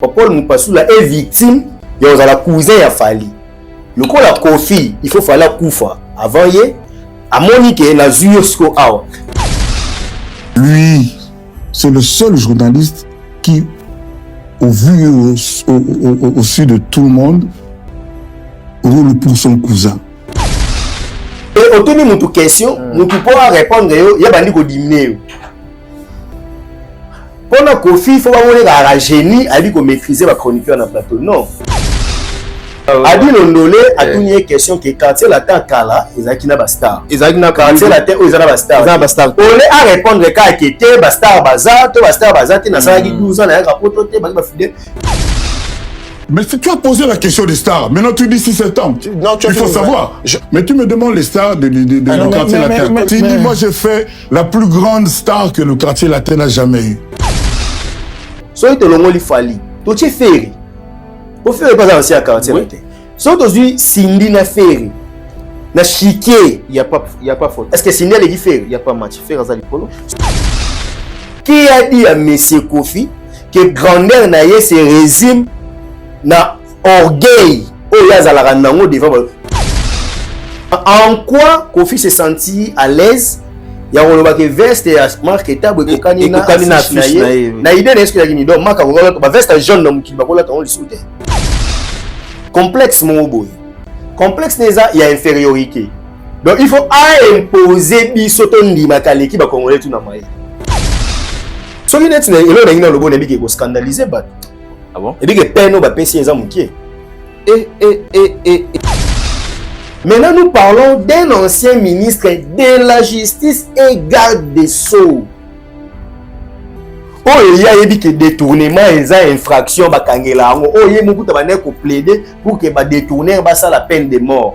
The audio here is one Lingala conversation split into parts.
Paul Mupasula est victime, il y a la cousin à Fali. Le coup la Kofi, il faut faire la Koufa. Avant hier, à Monique et la Zuyosco Out. Lui, c'est le seul journaliste qui, au vu et au su de tout le monde, roule pour son cousin. Et au tenir notre question, nous pouvons répondre, il y a bandi ko diminuer. Pendant Kofi, il faut pas voir la génie, à lui qu'on maîtriser la chroniqueur dans le plateau. Non. A dit l'ondolé, a tout une question qui est quartier la terre Kala, Isaac n'a pas star. Isaac n'a quartier la terre, Isaac n'a pas star. Isaac n'a pas star. On est à répondre qu'à qui était Bastar Bazar, toi Bastar Bazar, tu n'as pas 12 ans, il y a un rapport, tu es fidèle. Mais si tu as posé la question des stars, maintenant tu dis 6 septembre. Il faut savoir. Mais tu me demandes les stars du quartier latin. Tu dis, moi j'ai fait la plus grande star que le quartier latin n'a jamais eu. Soit tu l'as dit Fali, tu es ferry. Pour faire pas ancien à quartier latin. Soit tu as Cindy na ferry. Na chiqué, il y a pas faute. Est-ce que Cindy a dit ferry? Il y a pas match. Ferry à Polo. Qui a dit à monsieur Kofi que grandeur na ye se résume na orgueil au yazala nango devant. En quoi Kofi s'est senti à l'aise? Il y a un que veste et marque table et kanina na idée est-ce que y a donc marque ba veste jaune na mukili bakola ton le soute. Complexe mon boy. Complexe neza il y a infériorité. Donc il faut imposer bisoto ndima kaleki ba congolais tout na mai. So il net na elo na ina lobo na biki ko scandaliser ba. Ah bon? Et bien que peine va penser les amoukiers. Maintenant, nous parlons d'un ancien ministre de la Justice et garde des Sceaux. Oh, il y a dit que détournement et infraction, oh, il y a beaucoup plaider pour que détourner la peine de mort.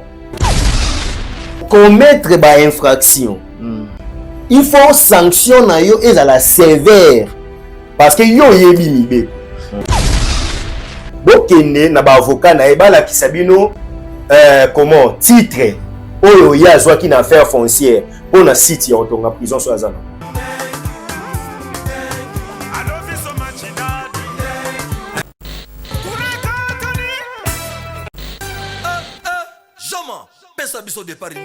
Commettre une infraction, il faut sanctionner et la sévère parce que yo yebi bokende na ba avocat na ebala ki sabino comment titre oyo ya zwa ki na affaire foncière pour na site ya otonga prison so azana Joma pesa biso de Paris.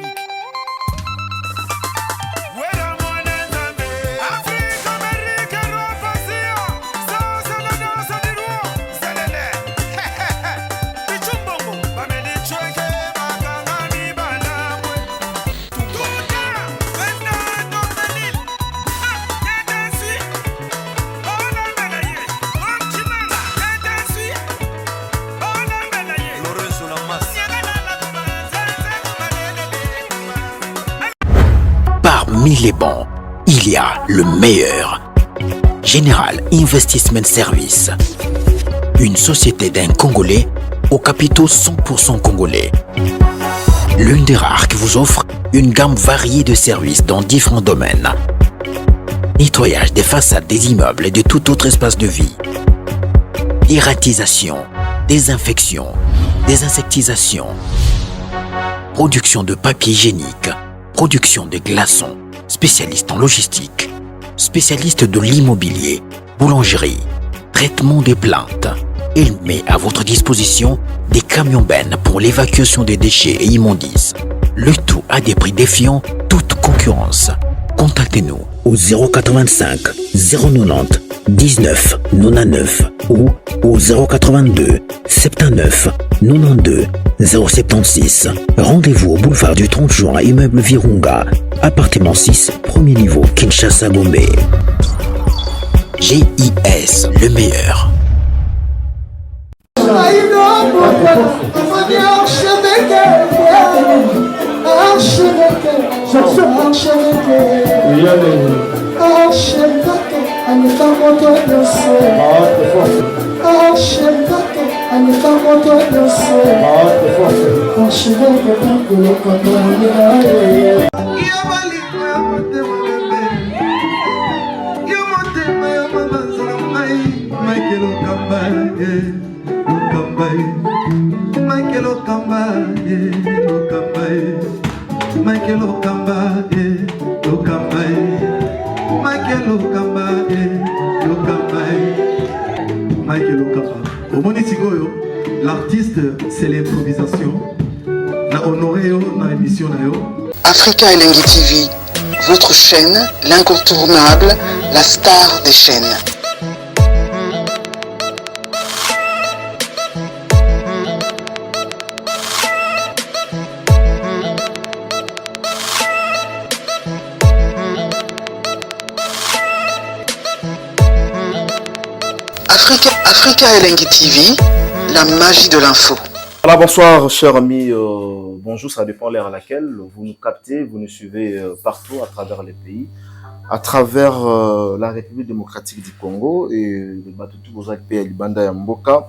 Parmi les bons, il y a le meilleur. Général Investment Service. Une société d'un Congolais aux capitaux 100% congolais. L'une des rares qui vous offre une gamme variée de services dans différents domaines. Nettoyage des façades des immeubles et de tout autre espace de vie. Irratisation, désinfection, désinsectisation. Production de papier hygiénique. Production de glaçons, spécialiste en logistique, spécialiste de l'immobilier, boulangerie, traitement des plaintes. Il met à votre disposition des camions-bennes pour l'évacuation des déchets et immondices. Le tout à des prix défiant toute concurrence. Contactez-nous au 085 090 19 99 ou au 082 79 92 076. Rendez-vous au boulevard du 30 juin, immeuble Virunga, appartement 6, premier niveau, Kinshasa, Gombe. GIS, le meilleur. Michael Okamba. Au monde l'artiste, c'est l'improvisation. Na honoré dans l'émission. Africa Elengi TV, votre chaîne, l'incontournable, la star des chaînes. Africa Elengi TV, la magie de l'info. Alors bonsoir chers amis, bonjour, ça dépend l'heure à laquelle vous nous captez, vous nous suivez partout à travers les pays, à travers la République démocratique du Congo et le Batutu Bozak P. Libanda Yamboka.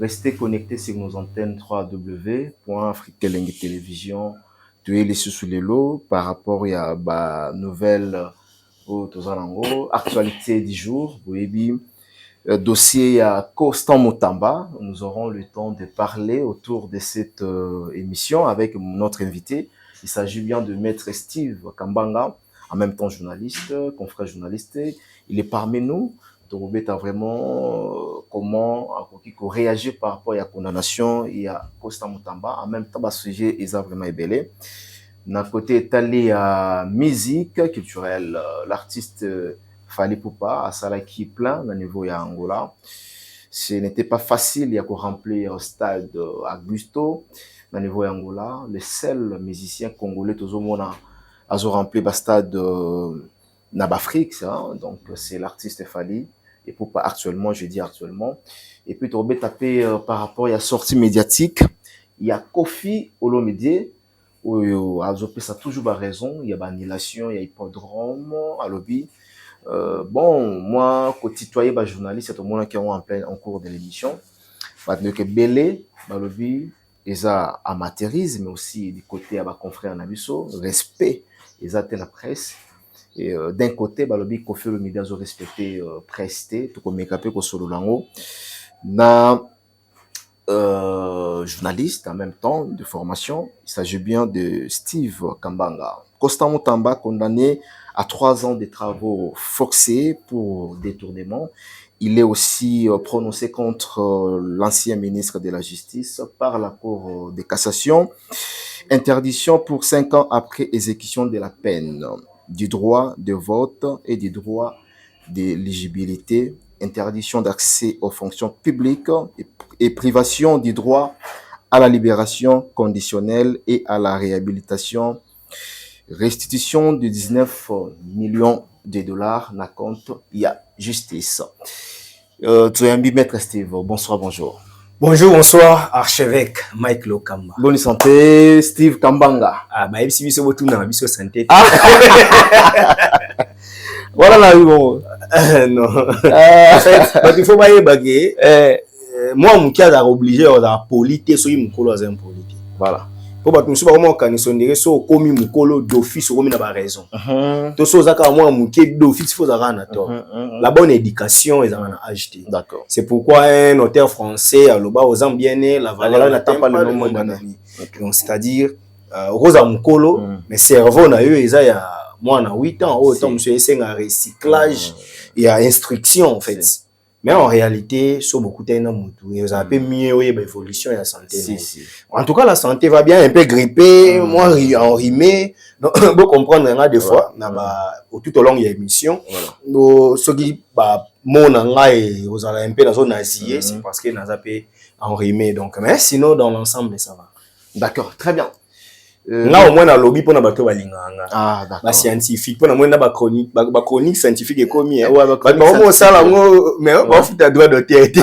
Restez connectés sur nos antennes www.africa Elengi Télévision, tuez les sous les lots par rapport à la nouvelle au Tozalango, actualité du jour, oui. Dossier à Constant Mutamba. Nous aurons le temps de parler autour de cette émission avec notre invité. Il s'agit bien de Maître Steve Kambanga, en même temps journaliste, confrère journaliste. Il est parmi nous. Donc, on a vraiment comment réagir par rapport à la condamnation et à Constant Mutamba. En même temps, le sujet est vraiment ébellé. D'un côté, est allé à musique culturelle, l'artiste Fally Ipupa à Salaki plein au niveau ya Angola. Ce n'était pas facile, il y a qu'à remplir un stade à Gusto au niveau ya Angola. Le seul musicien congolais tout le monde a rempli le stade Nabafrique, donc c'est l'artiste Fally Ipupa actuellement, je dis actuellement. Et puis tu vas taper par rapport à la sortie médiatique, il y a Kofi Olomide où Azopé ça toujours pas raison, il y a annulation, il y a hippodrome à lobby. Bon, moi, côtoyer les journalistes, c'est tout le monde qui est en cours de l'émission. Parce que Belé, Balobi, ils ont amateurisme, mais aussi du côté à confrères Nabiso, respect, ils ont la presse. Et d'un côté, Balobi, Kofi le média ont respecté, presté, tout comme Mekapé, Kosolo Lango. Na journaliste en même temps de formation, il s'agit bien de Steve Kambanga. Constant Mutamba condamné à 3 ans de travaux forcés pour détournement. Il est aussi prononcé contre l'ancien ministre de la Justice par la Cour de cassation. Interdiction pour 5 ans après exécution de la peine, du droit de vote et du droit d'éligibilité. Interdiction d'accès aux fonctions publiques et privation du droit à la libération conditionnelle et à la réhabilitation. Restitution de 19 millions de dollars na compte, il y a justice. Toyambi Maître Steve, bonsoir, bonjour. Bonjour, bonsoir, archevêque Mike Lokamba. Bonne santé, Steve Kambanga. Ah, bah, si biso botu na biso santé. Voilà là, bon. Non. En fait, il faut pas y baguer. Moi, mon cas a obligé à polité, so y mukolo a impolité. Voilà. Pour battre monsieur vraiment quand ils sont derrière so komi mukolo d'office komi na ba raison. To so zaka moi muké d'office faut zaka na tort. La bonne éducation ils en ont acheté. D'accord. C'est pourquoi un notaire français à loba aux ambiennes la valeur n'attend pas le nom d'année. Donc c'est-à-dire Rosa mukolo mais cerveau na eux ils a moi na 8 ans autant monsieur c'est un recyclage et à instruction en fait. Mais en réalité, sur beaucoup de temps, ils ont un peu mieux l'évolution et la santé. En tout cas, la santé va bien, un peu grippée, moi enrhumé. Donc, vous comprendre des fois, tout au long de l'émission, ceux qui mon et vous avez un peu dans zone nazie, c'est parce que nous avons un peu enrhumé. Donc, mais sinon, dans l'ensemble, ça va. D'accord, très bien. Là au moins na lobby pour na bato balinganga. Ah d'accord. Ba scientifique pour na moins na ba chronique scientifique et commis hein. Ouais, ba mo sala ngo mais ba futa droit d'autorité.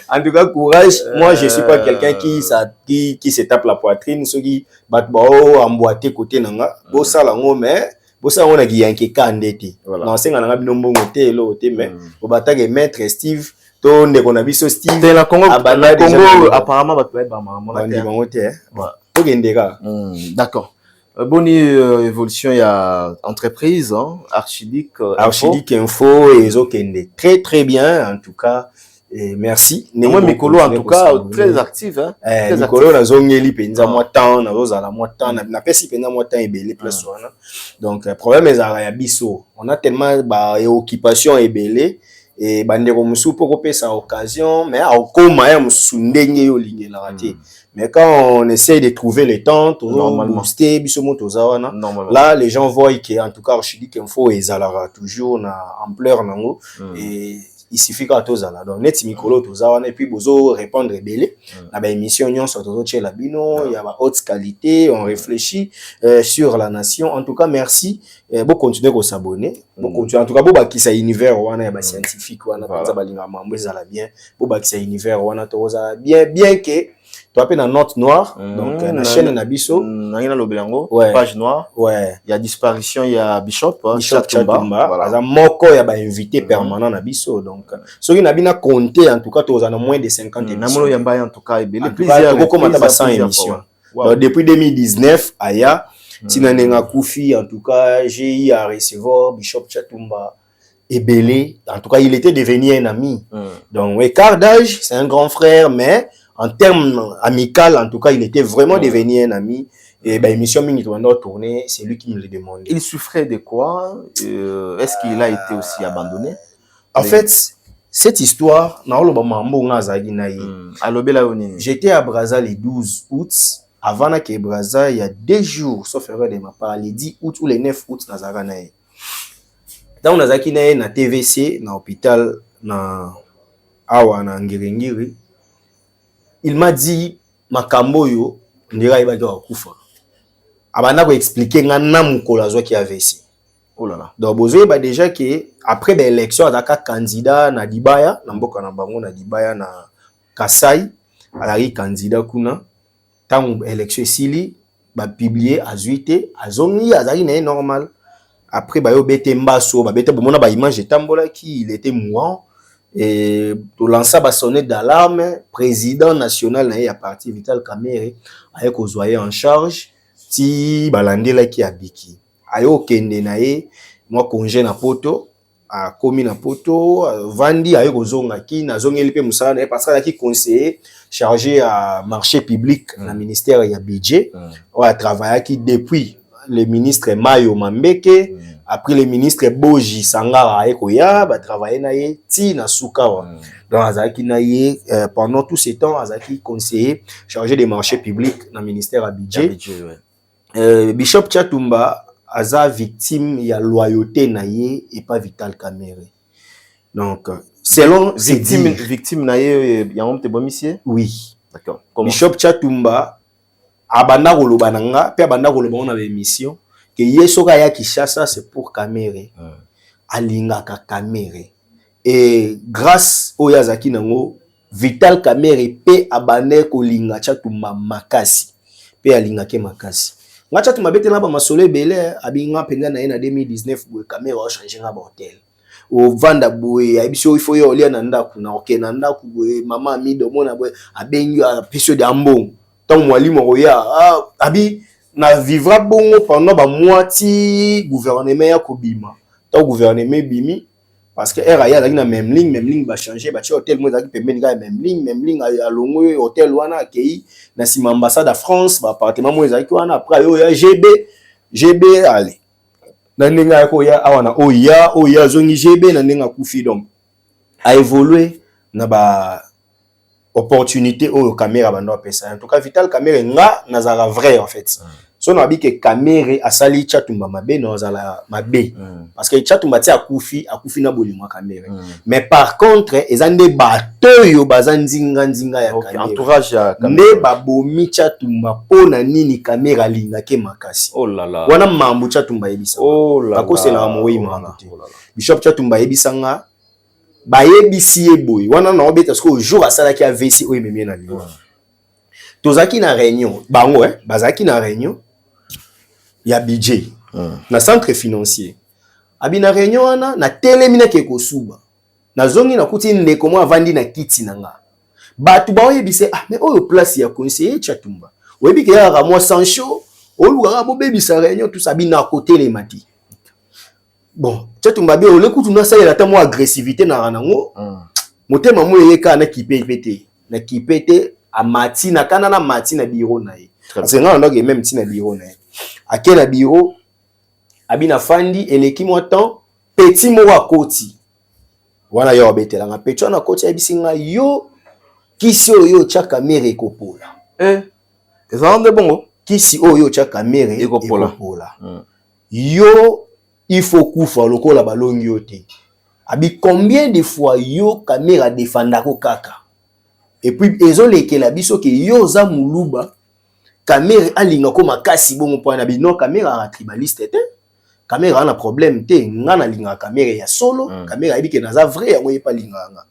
En tout cas courage, moi je suis pas quelqu'un qui se tape la poitrine ceux qui bat ba emboîter côté nanga. Bo sala ngo mais bo sala ngo na ki yanke kandete. Na senga nanga binombo ngote lo te mais bo batake maître Steve to ndeko na biso Steve. Dans la Congo apparemment ba peut être ba maman. D'accord. Bonne évolution, il y a entreprise, Archidic Info et Zokende. Très très bien, en tout cas. Et merci. Moi, Mikolo, en tout cas, très actif. Mikolo, na zongeli penza moi temps, na zozala moi temps, na pesi penza moi temps et belé plus donc problème est à biso. On a tellement occupation et belé et bandeko musu pour pesa occasion mais au koma ya musu ndenge yo lingela raté. Mais quand on essaie de trouver le temps, booster, là, les gens voient qu'en tout cas, je dis qu'il faut toujours na ampleur nango et il suffit qu'à tous là. Donc net micro tous et puis bozo répondre belé. La émission nyon sur tous chez la bino, il y a ma haute qualité, on réfléchit sur la nation. En tout cas, merci. Bon continuer à s'abonner. Bon continuer en tout cas bon qui ça univers wana ba scientifique wana penza balinga mambo ezala bien. Bon qui ça univers wana to bien que tu as une note noire, donc la chaîne Nabiso, page noire, il y a disparition, il y a Bishop Chatumba, voilà. Moko il y a invité permanent Nabiso, donc ceux qui n'ont compté en tout cas tu as moins de 50 émissions. En tout cas, plusieurs 100 émissions. Donc depuis 2019, Aya, Tinanenga Koufi, en tout cas j'ai eu à recevoir Bishop Chatumba. Et Belé, en tout cas il était devenu un ami. Donc écart d'âge, c'est un grand frère, mais en termes amical, en tout cas, il était vraiment devenu un ami. Et ben, émission Mini tournée, c'est lui qui me l'a demandé. Il souffrait de quoi? Est-ce qu'il a été aussi abandonné? En fait, cette histoire, j'étais à Brazza le 12 août. Avant que Brazza, il y a 2 jours, sauf erreur de ma part, les 10 août ou les 9 août, dans na TVC, na hôpital, na Awa, na Ngirengiri. Il m'a dit makambo yo ndira ibaki wa kufa. Abana ko expliquer ngana mukolo azwa ki AVC. Oh là là. Donc bozo ba déjà que après l'élection ataka candidat na Dibaya, na mboka na bango na Dibaya na Kasai, alari candidat kuna tant élection sili ba publier azuité, azongi azali na normal. Après ba yo bete mbaso, ba bete bomona ba image tambola ki il était mourant. Et tout lancer ba sonner d'alarme président national na ya parti Vital Kamerhe avec ozoyer en charge ti balandela ki abiki ayo kende na ye moi congé na poto a komi na poto vandi ayo kozonga ki na zongeli pe musala parce que qui conseiller chargé à marché public na ministère ya budget ou a travaillé qui depuis le ministre Mayo Mambeke après le ministre Boji Sangara Ekoya ba travailler na ye ti na Sukawa donc azaki na ye pendant tout ce temps azaki conseiller chargé des marchés publics dans ministère à budget Bishop Chatumba aza victime ya loyauté na ye et pas Vital Kamerhe donc selon victime na ye ya honte bomisie oui d'accord Bishop Chatumba abanda koloba nanga pe abanda koloba na émission que yesoka ya Kishasa c'est pour Kamerhe alinga ka Kamerhe et grâce au yazaki nango Vital Kamerhe pe abane kolinga Chatumba makasi pe alinga ke makasi nga Chatumba betela ba masolo ebele abinga penga na 2019 boye Kamerhe a changé nga hotel au vanda boye abiso il faut yo lia na ndaku na okena ndaku boye mama mido mona boye abengi a piso de ambongo tant mwalimu oya abi na vivra bongo pendant ba moitié gouvernement ya kobima tant gouvernement bimi parce que era ya na même ligne ba changer ba ti hôtel mo zaki pembeni ga même ligne a longo hôtel wana akei na sima ambassade à France ba appartement mo zaki wana après yo ya GB allez na ndinga ko ya awana oya zongi GB na ndinga kufi donc a évoluer na ba opportunité au Kamerhe bando pesa en tout cas Vital Kamerhe nga nazara vrai en fait so na bi que Kamerhe asali Chatumba mabe no zala mabe parce que Chatumba ti akufi na bolimo Kamerhe mais par contre ezande bato yo bazandinga ya Kamerhe entourage ya Kamerhe ne babomi Chatumba pona nini Kamerhe alinga ke makasi oh là là wana mambu Chatumba yebisa oh là là bakose na moyi mambu Bishop Chatumba yebisanga bayebisi eboy wana na obeta parce que jour asala ki AVC o ememie na liwa tozaki na réunion bango bazaki na réunion ya budget na centre financier abina réunion wana na telemina ke kosuba na zongi na kuti ndeko mo avandi na kiti nanga batu ba oyebise mais oyo place ya conseiller Chatumba oyebi ke ya moi Sancho oluka bo bebisa réunion tout ça bina côté les mati bon Chatumba be ole kutu na salela ta mo agressivité na ranango motema mo yeka na kipete a matina kana na matina bureau na ye parce que nga ndoko même tina bureau na ye akena bureau abina fandi eleki mo temps petit mo akoti wana yo betela nga pecho na koti ya bisinga yo kisi oyo tia kamera ekopola ezalande bongo kisi oyo tia kamera ekopola yo il faut kufa lokola balongi yo te abi combien de fois yo kamera defandako kaka et puis ezolekela biso ke yo za muluba kamera alinga ko makasi bongo point bi non kamera tribaliste te kamera ana problème te ngana linga kamera ya solo kamera ebike naza vrai yango yepa linganga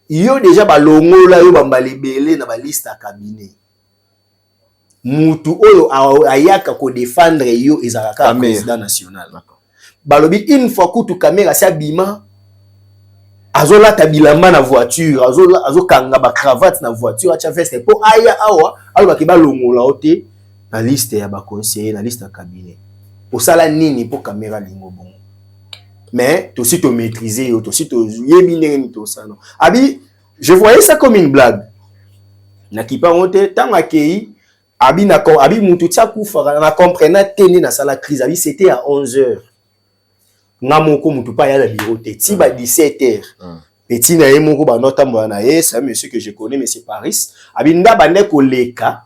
yo déjà balongola yo bambali belé na ba liste à cabinet mutu oyo ayaka ko défendre yo ezalaka président national balobi une fois kutu kamera sa bima azolata bilamba na voiture azokanga ba cravate na voiture acha veste po aya awa aloba ke balongola ote na liste ya ba conseiller na liste ya cabinet osala nini po kamera lingo bon mais to si to maîtriser yo to si to yebi ndenge to ça non abi je voyais ça comme une blague na kipa ote tanga kei abi mutu tia kufa na comprendre teni na sala crise abi c'était à 11h ngamoko mutu pa ya la bureau te ti ba 17h petit na yemoko ba nota mwana c'est un monsieur que je connais monsieur Paris abi nda bande koleka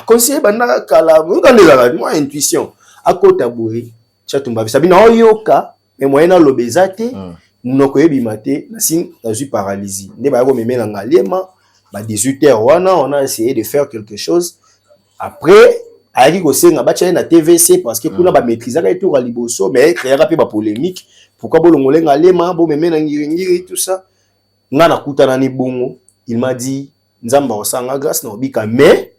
conseiller banda kala ngandela moi intuition akota boye chatumba bisabi na oyoka mais moyen na lobezate munoko yebima te na sin azui paralysie nde ba ko memela ngaliema ba 18h wana on a essayé de faire quelque chose après ayaki kosenga batia na TVC parce que kuna ba maîtriser ka tour à liboso mais créer pe ba polémique pourquoi bolongole ngalema bo memena ngiri tout ça ngana kutana ni bongo il m'a dit nzamba osanga grâce na obika mais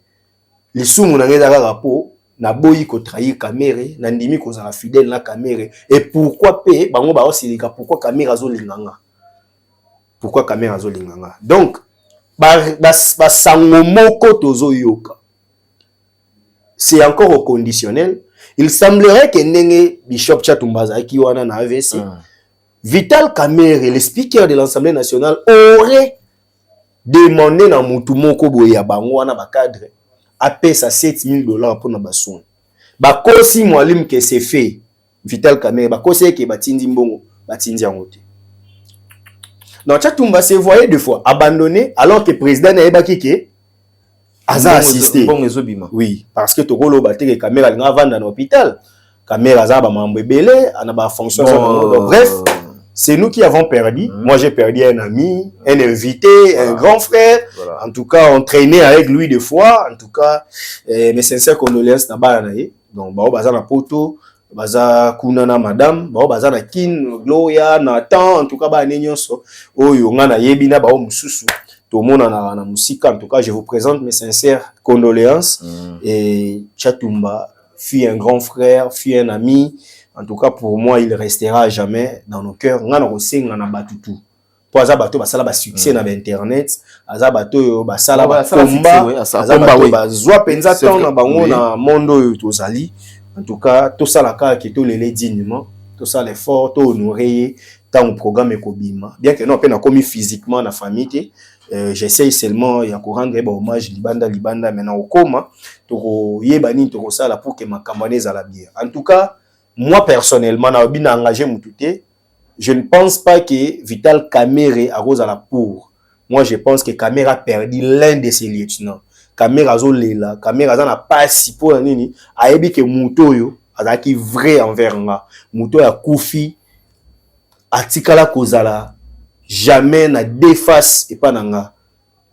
les sumu na ngeza kaka po na boyi ko trahir caméra na ndimi ko za fidèle na caméra et pourquoi pe bango ba osilika pourquoi caméra zo linganga donc ba sango moko tozo yoka c'est encore au conditionnel il semblerait que ndenge Bishop Chatumbaza qui wana na AVC Vital Kamerhe le speaker de l'Assemblée nationale aurait demandé na mutu moko boye ya bango wana ba cadre a payé ça $7,000 pour na basoin ba kosi mwalim que c'est fait Vital Kamerhe ba kosi ke batindi mbongo batindi yango te donc Chatumba se voyait deux fois abandonné alors que président na ebaki ke aza assisté oui parce que tokolo bateke caméra nga vanda na hôpital caméra za ba mambo belé ana ba fonction bref c'est nous qui avons perdu moi j'ai perdu un ami un invité un grand frère en tout cas on traînait avec lui des fois en tout cas mes sincères condoléances na bana nae donc ba baza na poto baza kuna na madame ba baza na kin Gloria Nathan en tout cas ba nyonso oyo nga na yebi na ba mususu tout le monde en a musique. En tout cas, je vous présente mes sincères condoléances. Et Chatumba fut un grand frère, fut un ami. En tout cas, pour moi, il restera à jamais dans nos cœurs. On a aussi un batutu. Pour Azabato, ça a succès dans l'internet. Azabato, ça a combat. Azabato, zoa penza ton na bango na mondo tozali. En tout cas, tout ça la cas qui tout les dignement, tout ça l'effort, tout honoré tant au programme ekobima. Bien que non, peine commis physiquement na famille. J'essaye seulement ya ko rendre hommage libanda maintenant au coma to yebani to sala pour que ma campagne à la bière. En tout cas, moi personnellement na bina engagé mututé, je ne pense pas que Vital Kamerhe a rose à la pour. Moi je pense que Kamerhe a perdu l'un de ses lieutenants. Kamerhe zo lela, Kamerhe za na pas si pour nini, ayebi que mutoyo azaki vrai envers nga. Muto ya kufi atikala kozala jamais na déface et pas nanga.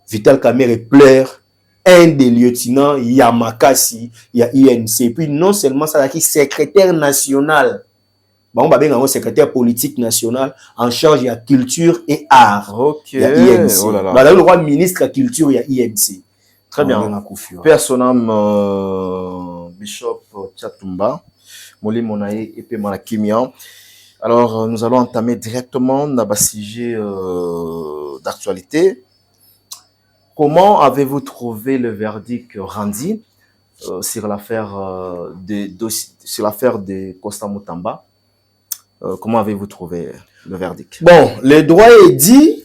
Vital Kamerhe pleure un des lieutenants Yamakasi ya INC puis non seulement ça qui secrétaire national bon ba benga secrétaire politique national en charge de la culture et art ya INC ba le roi ministre de la culture ya INC très bien personne Bishop Chatumba Moli Monae et pe Malakimia. Alors, nous allons entamer directement dans le sujet d'actualité. Comment avez-vous trouvé le verdict rendu sur l'affaire de Constant Mutamba? Comment avez-vous trouvé le verdict? Bon, le droit est dit,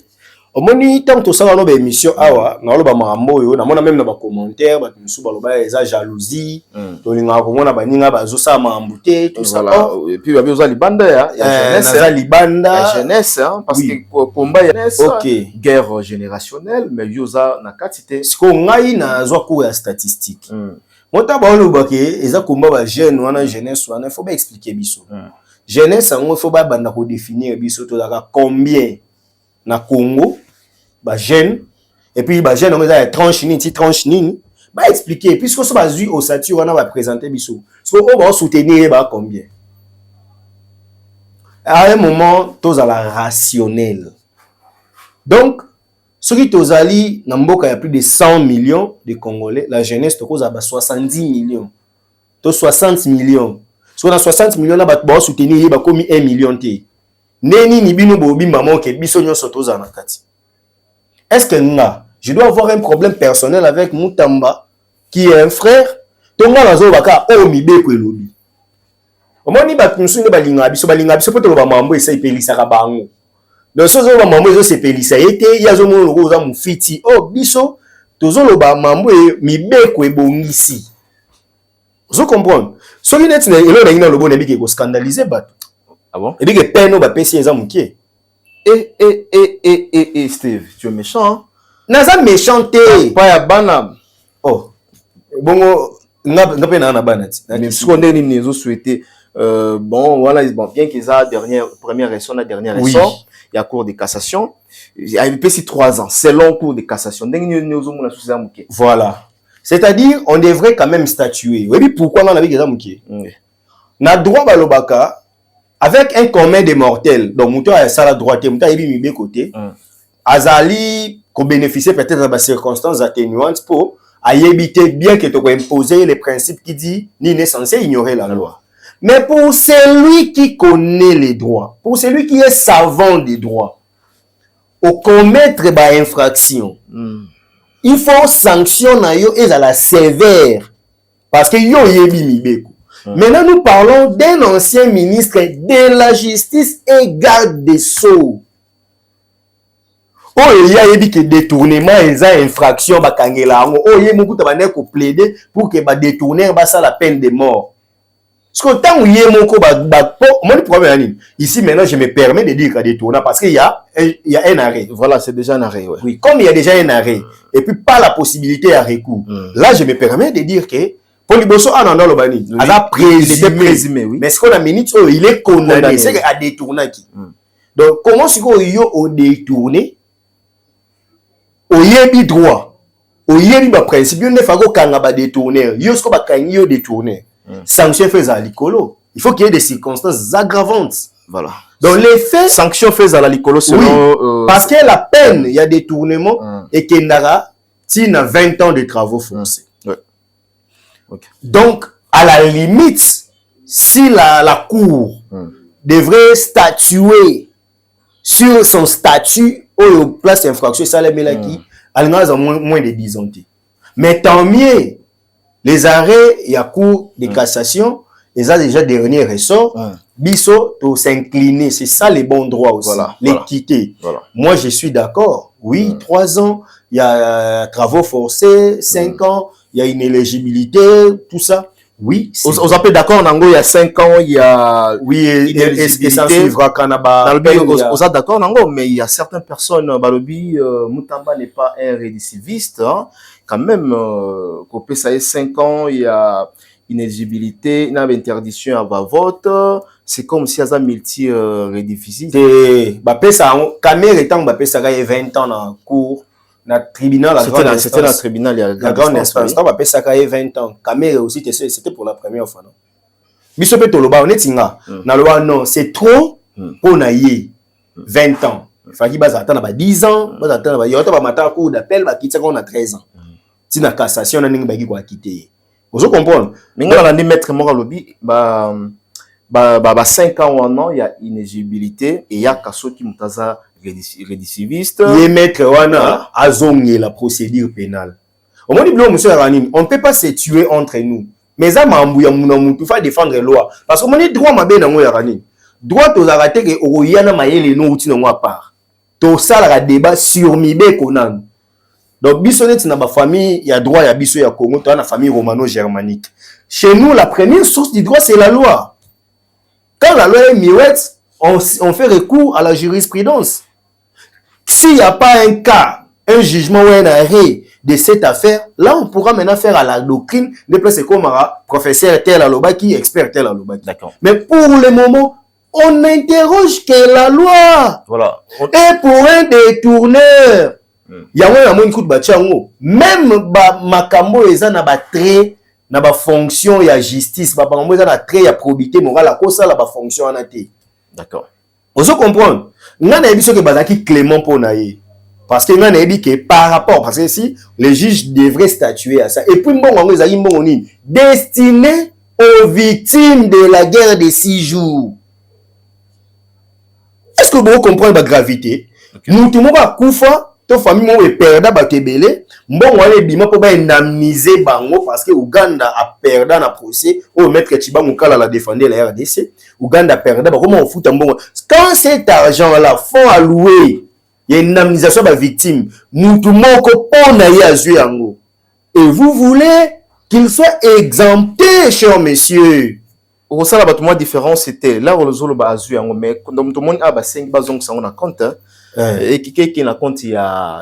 omoni tant to sala no ba émission awa na loba makambo yo na mona même na ba commentaire ba musu ba loba eza jalousie to linga ko mona ba ninga ba zo sa makambo te tout ça et puis ba besoin libanda ya jeunesse na libanda jeunesse parce que combat ya jeunesse guerre générationnelle mais yoza na katité siko ngai na zo cours ya statistique mota ba loba ke eza combat ba jeune wana jeunesse wana faut ba expliquer biso jeunesse ngo faut ba banda ko définir biso to daka combien na Congo ba jeune et puis ba jeune on a tranche nini ba expliquer puisque ça bazui au statut on va présenter biso ce qu'on va soutenir ba combien à un moment tous à la rationnel donc ce qui tozali na mboka il y a plus de 100 millions de Congolais la jeunesse to cause à 70 millions to 60 millions so na 60 millions na ba soutenir ba komi 1 million té neni ni bino bobi maman ke biso nyo soto za na kati. Est-ce que nga je dois avoir un problème personnel avec Mutamba qui est un frère tonga nazo baka o mibeko elobi. Omoni ba tunsu ne balinga biso poto ba mambo esa ipelisa ka bango. Donc so zo ba mambo zo sepelisa ete ya zo mo logo za mufiti o biso tozo lo ba mambo mibeko ebongisi. Vous comprenez? So net na elo na ina lobo na biki ko scandaliser bato. Ah bon? Et puis que peine au bapé si ils ont mouqué. Steve, tu es méchant. Hein? Naza méchanté. Pas ya banam. Oh. Bon, n'a pas na banati. Mais ce qu'on est nous souhaité bon voilà bon bien qu'ils a première raison la dernière raison il y a cours de cassation il y a eu 3 ans selon cours de cassation voilà c'est-à-dire on devrait quand même statuer oui pourquoi on a vu que ça mouqué na droit balobaka avec un commun des mortels donc muto a ça la droite muto a yebi mi côté azali ko bénéficier peut-être de circonstances atténuantes pour à éviter bien que tu imposer les principes qui dit ni n'est censé ignorer la loi. Mais pour celui qui connaît les droits, pour celui qui est savant des droits, au commettre une infraction, il faut sanctionner et à la sévère parce que yo yebi mibeko. Maintenant nous parlons d'un ancien ministre de la justice et garde des sceaux. Oh, il y a eu que détournement et infraction bakangela ngo oh yé mukuta bande ko plaider pour que ba détourner ba ça la peine de mort. Parce que tant yé moko ba moi le problème ici maintenant je me permets de dire que détourner parce qu'il y a un arrêt. Voilà, c'est déjà un arrêt ouais. Oui, comme il y a déjà un arrêt et puis pas la possibilité à recours. Là je me permets de dire que pour Liboso ananda lobani a présumé oui. Mais ce qu'on a minute oh il est condamné c'est à détourner qui. Donc comment ce qu'on yo au détourner oyebi droit oyebi ba principe ne fago kanga ba détourner yo sko ba kangi yo détourner sanction fait à l'icolo il faut qu'il y ait des circonstances aggravantes voilà donc les faits sanction fait à l'icolo selon oui, parce que la peine il y a détournement et qu'il n'aura tina 20 ans de travaux forcés okay. Donc à la limite si la cour devrait statuer sur son statut ou place infraction ça les melaki alngaza moins de 10 ans. Mais tant mieux les arrêts il y a cour de cassation ils ont déjà dernier ressort biso to s'incliner c'est ça les bons droits aussi voilà, l'équité voilà. Moi je suis d'accord oui 3 ans il y a travaux forcés 5 ans il y a une éligibilité tout ça. Oui, on appelle d'accord Nango il y a 5 ans il y a oui et ça suivra Kanaba on a d'accord Nango mais il y a certaines personnes balobi Mutamba n'est pas un récidiviste hein. Quand même copé ça est 5 ans il y a une éligibilité une interdiction à vote c'est comme si ça multi récidiviste ba pesa caméra étant ba pesa 20 ans en cours na tribunal c'était la tribunal il y a la grande instance on va passer ça 20 ans caméra aussi c'était pour la première fois non biso pe toloba onetinga na loi non c'est trop pour na yé 20 ans faki baza attendre ba 10 ans baza attendre ba yota ba mata cour d'appel ba kitsa on a 13 ans si na cassation na ningi ba ki ko quitter vous comprendre mais on a dit maître moko lobi ba 5 ans ou un an il y a inéligibilité et il y a kaso qui mutaza récidiviste les maîtres wana azongé la procédure pénale au moins dit monsieur Ranine on peut pas se tuer entre nous mais ça mambu ya muna mutu fa défendre la loi parce que on est droit mabe na ngo ya Ranine droit aux arrêter que oyana mayele no uti na ngo à part tout ça la débat sur Mibeko nan. Donc biso net na ba famille, il y a droit ya biso ya Congo, tu as la famille romano-germanique. Chez nous, la première source du droit c'est la loi. Quand la loi est miouette, on fait recours à la jurisprudence. S'il n'y a pas un cas, un jugement ou un arrêt de cette affaire, là on pourra maintenant faire à la doctrine de placer comme un professeur tel à l'Obaki, expert tel à l'Obaki. D'accord. Mais pour le moment, on n'interroge que la loi. Voilà. Et pour un détourneur, il y a un coup de bachango. Même makambo eza na ba trait, na ba fonction ya justice, ba makambo eza na trait ya probité morale, la cause la ba fonction anate. D'accord. Vous comprenez? Nga na biso ke bazaki clément pour naïe. Parce que nga na dit que par rapport, parce que si les juges devraient statuer à ça. Et puis mbongo ezaki mbongo nini destiné aux victimes de la guerre des 6 jours. Est-ce que vous comprenez la gravité? Nous tout le monde va koufa, to famille mo e perda ba kebele, mbongo ale bima po ba indemniser bango parce que Uganda a perda na procès, au maître Chibangu kala la défendre la RDC, Uganda perda ba comment on fout mbongo. Quand cet argent là faut allouer, il y a une indemnisation ba victime, mutu moko pona ya zui yango. Et vous voulez qu'il soit exempté, cher monsieur. Au sein de la différence, c'était là où le zolo ba azu yango, mais tout le monde a 5 bazong sango na compte. Et qui na compte il y a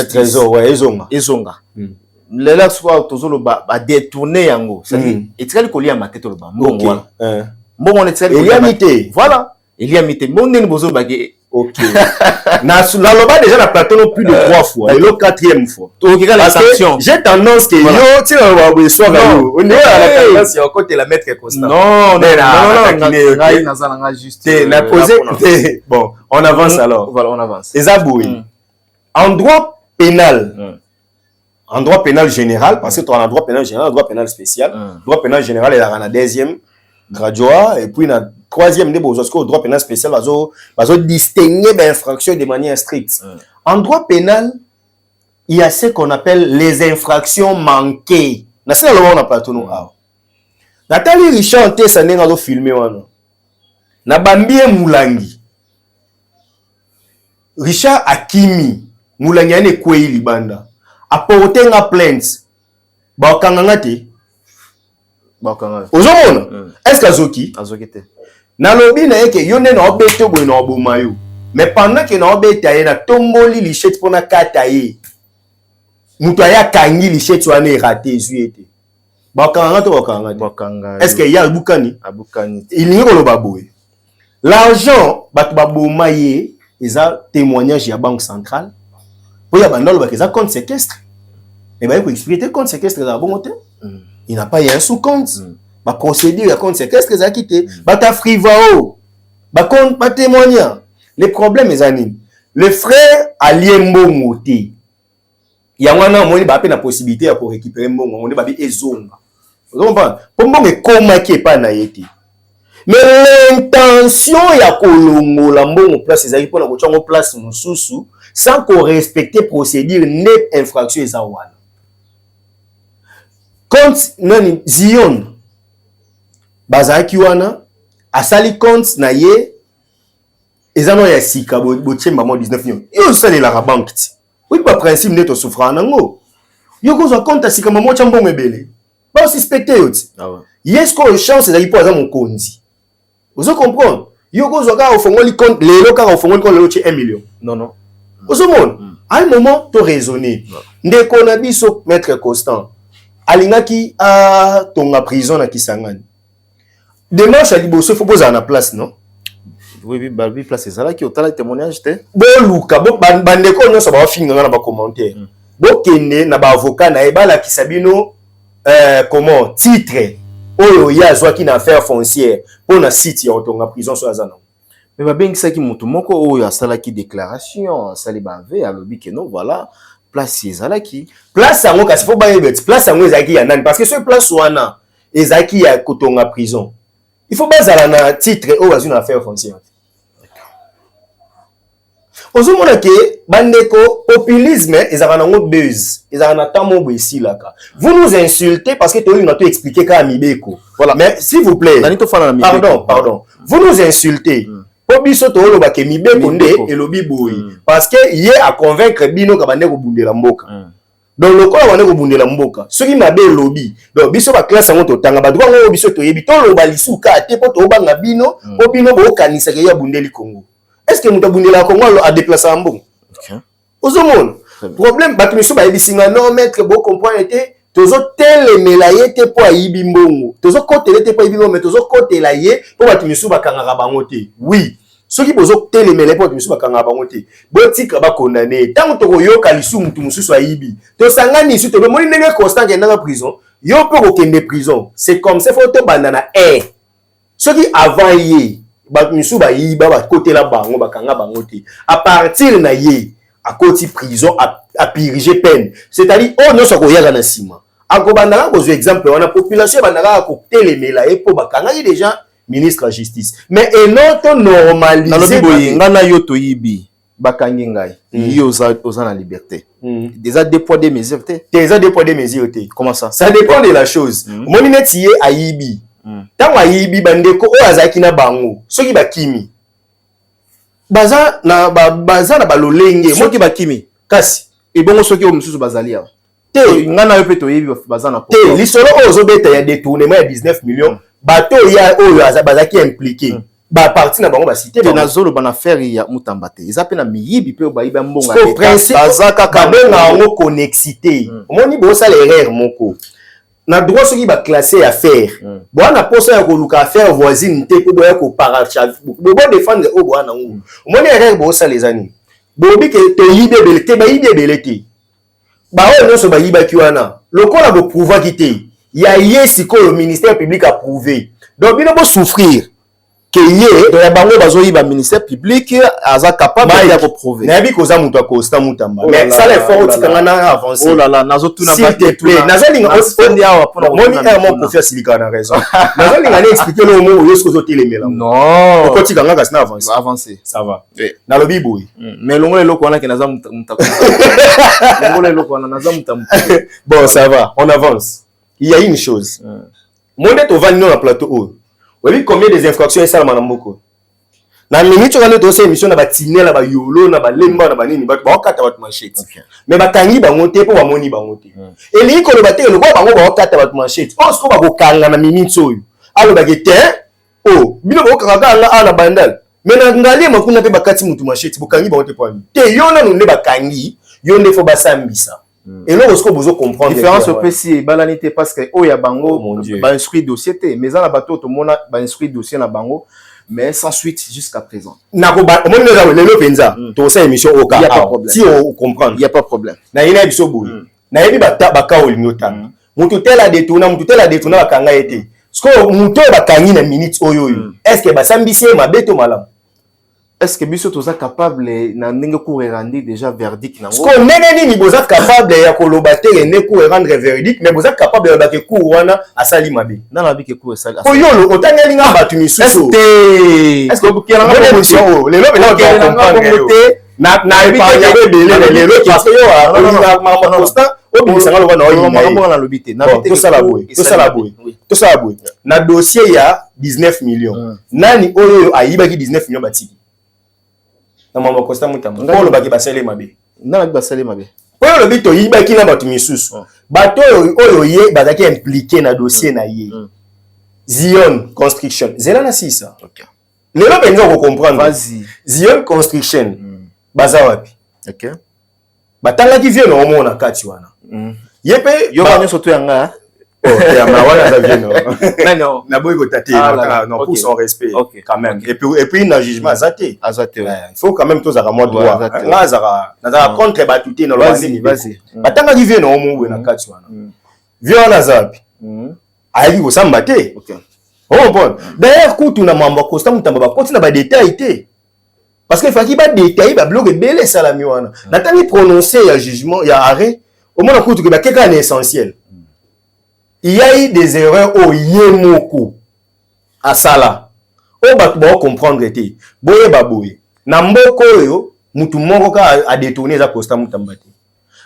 trésor ouais ezonga là soit tozolo ba détourner yango ça dit et tu as le collier à ma tête le ba bon on est il y a mité voilà il y a mité mon nene bozo ba ok na loba déjà na plateau plus de 3 fois et le 4e fois ok la sanction j'ai tendance que yo tu vas soir on est à la tendance il y a côté la mettre constant non na juste na poser bon on avance alors voilà on avance les abouis en droit pénal en droit pénal général parce que tu as un droit pénal général un droit pénal spécial droit pénal général il y a un 2e graduat et puis na 3e de au droit pénal spécial bazo distinguer l'infraction de manière stricte. En droit pénal, il y a ce qu'on appelle les infractions manquées. Na c'est là on a pas tout nous. Nathalie Richard te sané ngalo filmer wana. Na bambie Mulangi. Richard Akimi Mulangi ane kwei libanda. Apporter nga plainte. Ba kanganga te. Est-ce que Azoki na lobi na yeke yo nena obeto boy na oboma yo mais pendant que na obeta ye na tomboli lichette pona kata ye muto aya kangi lichette wana eraté zuete bakanga to bakanga est-ce que ya bukani il n'y a pas boy l'argent bat baboma ye eza témoignage ya banque centrale pour ya bandalo ba keza compte séquestre et ba ko expliquer compte séquestre za bon côté il n'a pas eu un sous-compte. Ma procédure à compte, c'est qu'est-ce que ça a quitté? Ta frivao. Ma témoignant. Les problèmes, mes amis. Le frère Aliembo Moti. Il y a une possibilité pour récupérer mon on est babé ezonga. Vous comprenez? Pour moi, mais comment qui est pas naïti. Mais l'intention ya kolongo la mbongo place ezali pour la kochongo place mususu sans qu'on respecte procédure net infraction ezawana. Compte nani Zion bazaki wana asali compte na ye ezano ya sika bochemba mo 19 millions yo sali la banque ti oui ba principe neto souffrant nango yo ko zo compte sika mo chambon mebele ba suspecter yo ti yes ko chance ezali po aza mokonzi vous comprenez yo ko zo ka ofongoli compte lelo ka ofongoli compte lelo ti 1 million non vous monde à un moment to raisonner ndeko na biso maître Constant alingaki a tonga prison na Kisangani. Dimanche à liboso faut poser na place non? Oui balbi place ça là qui otala témoignage te. Bo luka bo bandeko no so ba finga na ba commentaire. Bo kende na ba avocat na ebala kisabino comment titre oyo ya zwa ki na affaire foncière pour na site ya tonga prison so azana. Mais ba bengisa ki mutu moko oyo asala ki déclaration sali ba ve alobi que non voilà place ezalaki place yango kasi faut ba yebet place yango ezaki ya nani parce que ce place wana ezaki ya kotonga prison il faut bazala na titre o bazuna affaire foncière ozomona ke bandeko populisme ezaka nango buzz ezaka na tamo boisi laka vous nous insultez parce que toi on a tout expliqué ka mibeko voilà mais s'il vous plaît pardon vous nous insultez po biso to lo ba ke mibeko nde elobi boyi parce que yé a convaincre bino ka bande ko bundela mboka donc lokola bande ko bundela mboka soki mabe elobi donc biso ba classe ngo to tanga ba droit ngo biso to yebi to lo ba lisuka te po to banga bino po bino bo kanisa ke ya bundeli Congo est-ce que muta bundela Congo a déplacer en bon ozomona problème ba miso ba yebisinga non maître bo comprendre était tozo telemela ye te po ayibi mbongo tozo kotela te po ayibi mbongo mais tozo kotela ye po batu misu bakangaka bango te oui soki bozo telemela po batu misu bakangaka bango te botika ba condamner tango to koyoka lisu mutu mususu ayibi to sangani isu to moni ndenge constant ke ndanga prison yo po ko kende prison c'est comme ça faut to bandana soki avant ye batu misu ba yiba ba kotela bango bakanga bango te à partir na ye à côté prison à piriger peine c'est-à-dire oh non ça ko yaga na sima akobandaka kozwa exemple wana population bandaka kotelemela e po bakangaki déjà ministre de la justice mais enoto normaliser boye ngana yo toyibi bakangi ngai yo oza na liberté déjà deux poids deux mesures déjà deux poids deux mesures comment ça dépend de la chose moni neti ye ayibi tango ayibi bandeko o azaki na bango soki bakimi baza na balolenge soki bakimi kasi ebongo soki o mususu bazali awa te ngana yo pe toyebi bazana te lisolo ozobeta ya détournement ya 19 millions bato ya oyo bazaki impliqué ba parti na bango ba cité te nazolo bana faire ya Mutamba te eza pe na miyibi pe bayiba mbonga te principe bazaka ka benga ngo connexité omoni bo sala erreur moko na droit soki ba classer affaire bwana posa ya koluka affaire voisine te ko boya ko parachav bo défendre o bwana ngo omoni erreur bo sala les années bobi ke to yibe belete ba yibe belete ba o no so ba yiba kiwana lokola bo prouver kité ya yesi ko le ministère public a prouvé donc bino bo souffrir que ye to ya bango bazo yiba ministère public aza capable de prouver na bi ko za mutu akosta Mutamba mais ça les faut tikanga na avancer oh là là nazo tuna s'il te plaît nazo linga on dia pour moni mon confiance silika na raison nazo linga na expliquer le mot yo sozo telemela non ko tikanga kasi na avancer ça va na lobi boy mais longo eloko wana ke naza mutako longo eloko wana naza mutako bon ça va on avance il y a une chose monde to vandi dans plateau haut oui combien des infractions et ça la manamboko na minute quand to cette émission na batinela ba yolo na ba lemba na ba nini ba kata ba manchette mais bakangi bango te po ba moni bango te et li ko le baté le ko bango ba kata ba manchette on se ko ba ko kanga na minute oyo alo ba gete oh bino ba ko kanga ala bandal mais na ngali makuna pe bakati mutu manchette bokangi bango te po te yo na ne bakangi yo ne fo basambisa et là on besoin comprendre différence au PC balanité parce que oh ya bango ba inscrit dossier té mais na bato to mona ba inscrit dossier na bango mais sans suite jusqu'à présent na ko ba moni na lelo penza to sa émission au cas si on comprendre il y a pas de problème na ina biso boy na yebi ba ka olingota mutu tela détourna bakanga été sko mutu bakangi na minute oyo est-ce que basambisi mabeto malam est-ce que biso toza capable na ndenge ko rendre déjà verdict nango ko nene ni boza capable ya koloba te ne ko rendre verdict mais boza capable ya bake ku wana asali mabe na na bike ku asali ko yo otangeli nga batu misusu est-ce que bukela nga bongo lelo bela comprendre na epanya bebele lelo parce que yo mama constant obisanga lo na oyo mama na lobité na to sala boy na dossier ya 19 millions nani oyo ayibaki 19 millions batiki na mama Costa Mutamba polo baki basele mabe na basele mabe polo lobi to yibaki na batu misusu bato oyo ye bazaki impliqué na dossier na ye Zion Construction zela na sisa OK lelo penza ko comprendre vas-y Zion Construction baza wapi OK batanga ki vient no mona kati wana yepe yo ba nyoso to yanga oh ya mawana za vient non non na boy ko tater non pour son respect quand même et puis na jugement azate il faut quand même tous à moi droit là za contre batuté na vas-y batanga ki vient no mo na kati wana vient na zapi ayi ko samba te OK oh bon d'ailleurs kutu na mamba Costa Mutamba ba koti na ba détail te parce que faki ba détail ba bloque belé salami wana natangi prononcer ya jugement ya arrêt au moins kutu ke ba keka na essentiel il y a eu des erreurs au yemoko à sala o ba ko comprendre te boye ba boye na mboko yo mutu moko ka a détourner za Costa Mutamba te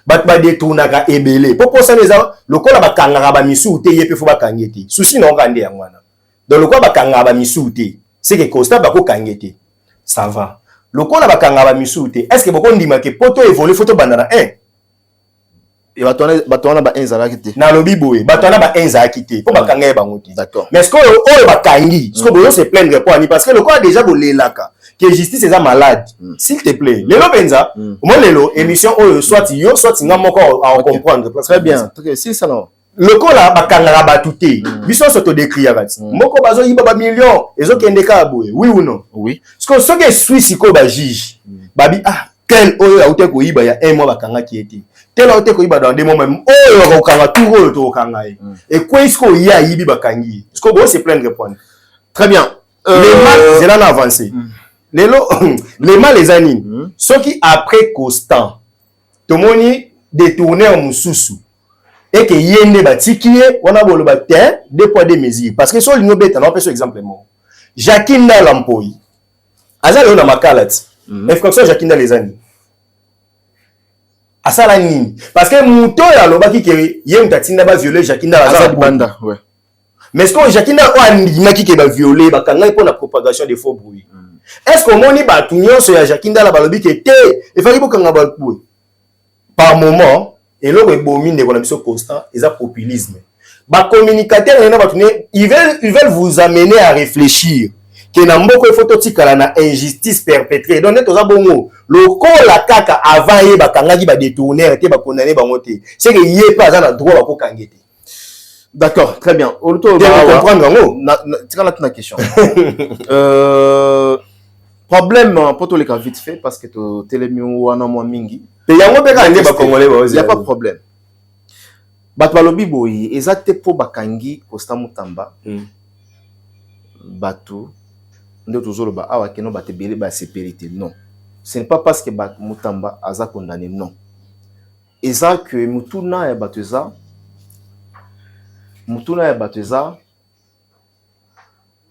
bat ba détourner ka ebele popo ça les a lokola ba kangaka ba misu te yepe fo ba kangete souci non kande ya mwana donc lokola ba kangaka ba misu te c'est que Costa ba ko kangete ça va. Le quoi la bakanga ba misute. Est-ce que beaucoup ndima ke poto évoluer photo bandana 1 et batona ba enzala kité na lobi boye batona ba enza kité po bakanga e bango ti. D'accord. Mais ce que o bakangi ce que boyo se plaindre pour ani parce que le quoi déjà bolelaka que justice est malade. S'il te plaît lelo benza moi lelo émission o soit yo soit nga moko à comprendre. Très bien. Si ça non. Le quoi là bakanga ba tuté biso so to décrire ati moko bazo yiba ba millions ezo kende ka boye oui ou non? Oui. Parce que ce que suisse ko ba juge babi ah quel oyo a ko yiba ya un mois bakanga qui était tel a ko yiba dans des moments oyo ko kanga tout oyo to kanga et quoi est-ce ko ya yibi bakangi ce que bo se plaindre répondre. Très bien. Les mal c'est là avancé les mal les animes ceux qui après constant to moni détourner en mususu et que yende batikié on a bolo batin deux poids deux mesures parce que sur l'ino beta on peut sur exemple moi Jakinda Lampoy azali on a makalati infraction Jakinda les animes asala nini parce que muto ya lobaki ke yem tatinda ba violer Jakinda azali banda ouais. Mais est-ce que Jakinda o andimaki ke ba violer ba kanga pour la propagation des faux bruits est-ce que moni ba tunyo so ya Jakinda la balobi ke te e faki bokanga ba bruit par moment et là ebomi ndeko na biso constant eza populisme ba communicateur na ba tunye ils veulent vous amener à réfléchir que na mboko il faut totikala na injustice perpétrée donc toza bongo lokola kaka avant ye bakangaki ba détourner te ba condamner bango te c'est que yé pas za na droit ba ko kangete. D'accord, très bien. On peut comprendre ngo c'est la question. Problème pour tous les cas vite fait parce que to telemi wana mo mingi et yango pe ka ndé ba congolais ba il y a pas de problème. Bato balobi boyi ezate po bakangi Costa Mutamba bato ndo tozolo ba awa keno batebele ba sécurité non. Ce n'est pas parce que Mutamba aza condamné non. Eza que mutuna ya bateza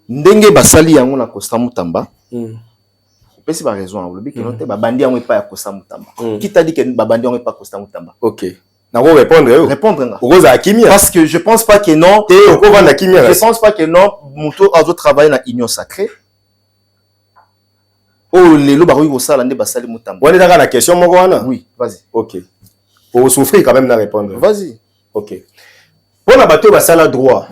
ndenge basali yango na Costa Mutamba pesi ba raison on lobi que non te ba bandi yango pa ya Costa Mutamba qui t'a dit que ba bandi yango pa Costa Mutamba. OK na ko répondre nga okoza akimia parce que je pense pas que non te oko vanda kimia je pense pas que non muto azo travailler na union sacrée oh lelo ba ko sala nde basali Mutamba. On est dans la question moko wana oui vas-y. OK pour souffrir quand même na répondre vas-y. OK pour la bateau basala droit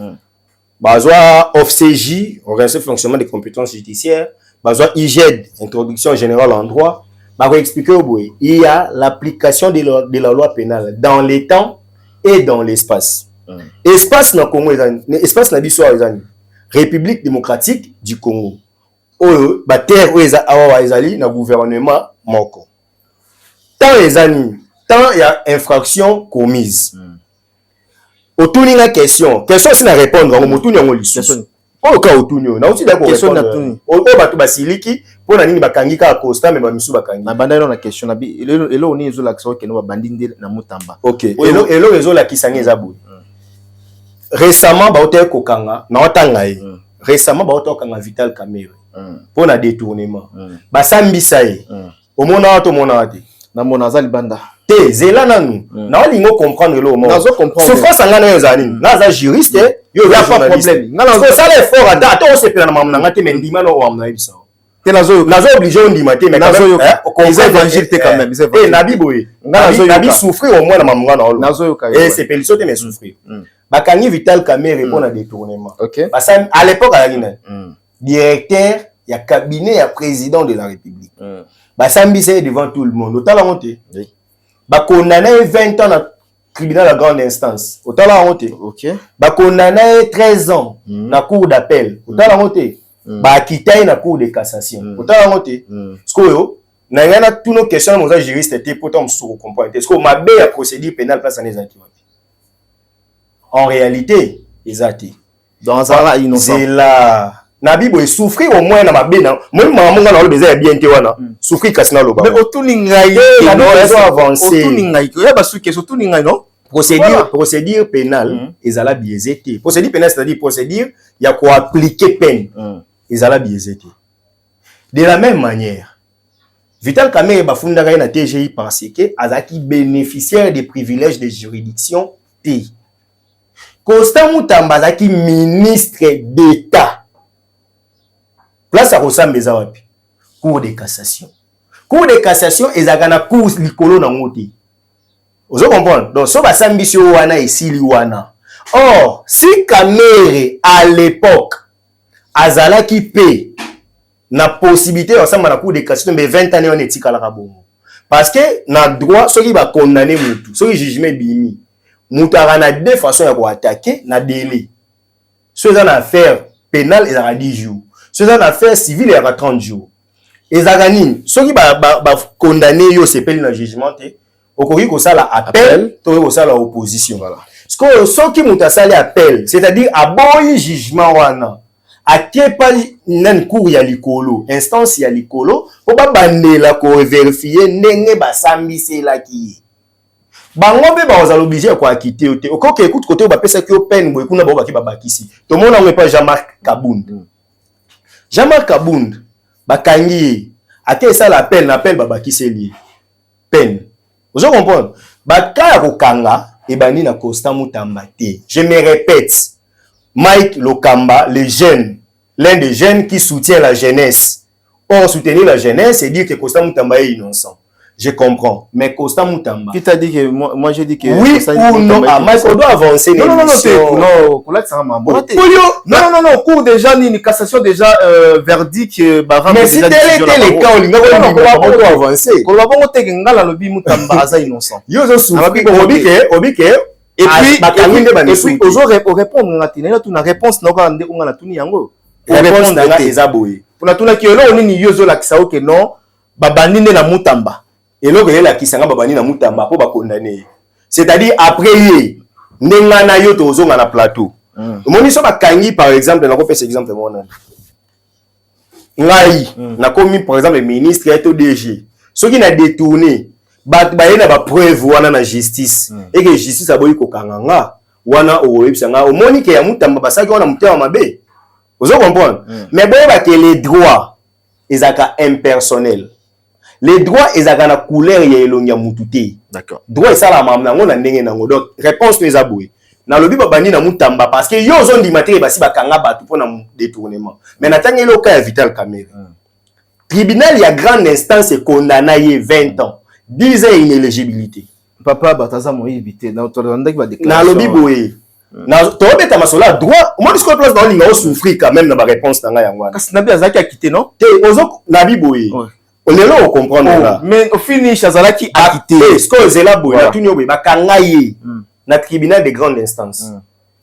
bazwa OFCJ organisation de fonctionnement des compétences judiciaires bazwa IGED introduction générale en droit ba ko expliquer au boy il y a l'application de la loi pénale dans les temps et dans l'espace espace na Congo espace na biso ezani République démocratique du Congo oyo ba terre oyo awa ezali na gouvernement moko tant ezani tant il y a infraction commise autour d'une question aussi na répondre au motuni yango lisusu o ka otuni na aussi d'accord question na tuni o bato basiliki pona nini bakangi ka Costa mais ba misu bakangi na banda na question na bi elo oni ezo la question ke no ba bandi nde na Mutamba. OK elo ezo la kisangi za boy récemment ba ote kokanga na otanga ye récemment ba ote kokanga Vital Kamerhe pona détournement ba sambisa ye omona to mona te na mona za libanda te zela nanu na olingo comprendre le moment nazo comprendre souffrance ngana yo zani na za juriste yo ya pas problème ngana ça les fort ata to se pena na mamna ngate mendima no wa mna ibisa te nazo obligé on ndima te mais nazo yo ils évangile te quand même et nabi boye nabi souffrir au moins na mamna na olo nazo yo ka et c'est pelso te mais souffrir bakangi Vital Kamerhe répond à détournement OK parce à l'époque à la directeur il y a cabinet à président de la République basambisa devant tout le monde otala honte ba condamné 20 ans na tribunal de grande instance otala honte OK ba condamné 13 ans na cour d'appel otala honte ba quitter na cour de cassation otala honte skoyo na ngana tous nos questions nos juristes étaient pourtant sur comprendre est-ce que mabe ya procédure pénale face à les antiwapi en réalité exact dans ça innocent c'est là na bibo e souffrir au moins na mabena moi maman nga na lo besoin bien te wana souffrir kasina lo ba mais otuni ngai na besoin avancer otuni ngai ya basu ke otuni ngai non procédure pénale ezala biaisé te procédure pénale c'est-à-dire procédure ya ko appliquer peine ezala biaisé te de la même manière Vital Kamerhe bafundaka na TGI parce que azaki bénéficiaire des privilèges de juridiction te Costa Mutamba azaki ministre d'État place à Rosambeza wapi cour de cassation. Cour de cassation ezaka na cour likolo na ngoti. Vous comprenez? Donc so basambisi wana esili wana. Or, si Kamere à l'époque azalaki pe na possibilité ensemble na cour de cassation mais 20 ans on etikala ka bongo. Parce que na droit ceux qui va condamner mutu, ceux qui jugement bimi. Mutu a deux façons de attaquer na délai. Ceux qui ont affaire pénale ils ont 10 jours. Ceux qui ont affaire civile ils ont 30 jours. Et Zaganine, ceux qui va condamner yo c'est peli na jugement té. Okoki ko sala appel, to ko sala opposition voilà. Ce que ceux qui mutu sali appel, c'est-à-dire aboyi jugement wana. Aké pas nan cour ya likolo, instance ya likolo, po ba bandela ko vérifier ndenge ba sambisi la ki. Bango be ba ozalobije ko akité oté. Okoki écoute côté ba pesa ki o peine boy kuna ba ba ki ba bakisi. To mona on pas Jean-Marc Kabound. Jean-Marc Kabound ba kangi aké ça l'appel n'appel ba bakisi li. Peine. Vous comprenez? Ba ka ko kanga e bani na Constant Mutamba té. Je me répète. Mike Lokamba, le jeune, l'un des jeunes qui soutient la jeunesse. Or, soutenir la jeunesse, c'est dire que Constant Mutamba est innocent. Je comprends. Mais Constant Mutamba... Qui t'a dit que... Moi, j'ai dit que... Oui ou non? Ah, Mike, on doit avancer. Non, cours déjà, une cassation déjà, verdict... Mais si tel était le cas, on doit avancer. On va voir que Ngala Lobi Mutamba est innocent. Yo, je souffre. Obike... Et puis, aujourd'hui, pour répondre, on a réponse, on a tout mis en haut. Réponse dans les aboyés. Pour la tout la qui est là, on est yozo la kisao que non, babanine na mutamba. Et là, il y a la kisanga babani na mutamba pour ba condamner. C'est-à-dire après, n'enga na yo tozo na plateau. Moni so ba kangi par exemple, na ko fait exemple mon ngai na komi par exemple ministre et DG. Ceux qui n'a détourné ba yena ba preuve wana na justice et que justice aboyi ko kanganga wana oyebisanga omoni ke ya mutamba basaki wana mutema mabe. Vous comprenez? Mais bon ba que les droits ezaka impersonnel. Les droits ezaka na couleur ya elongia mututé. D'accord. Droit esala mamna ngona ndenge nango. Donc réponse les aboyi. Na lobi babani na mutamba parce que yo zone di matériel basi bakanga batu pour na détournement. Mais natanga le cas Vital Kamerhe. Tribunal ya grande instance condamné 20 ans. 10 ans inéligibilité. Papa Bataza m'a évité. Dans ton déclaration. Na lobi boye. Na tobe ta masola droit. Moi disco place dans linga souffrir quand même na ba réponse tanga yangwana. Kasi nabi azaki a quitté non? Te ozo nabi boye. On est là on comprendre là. Mais au finish azalaki a quitté. Ce que zela boye na tunyo boye ba kangaye na tribunal de grande instance.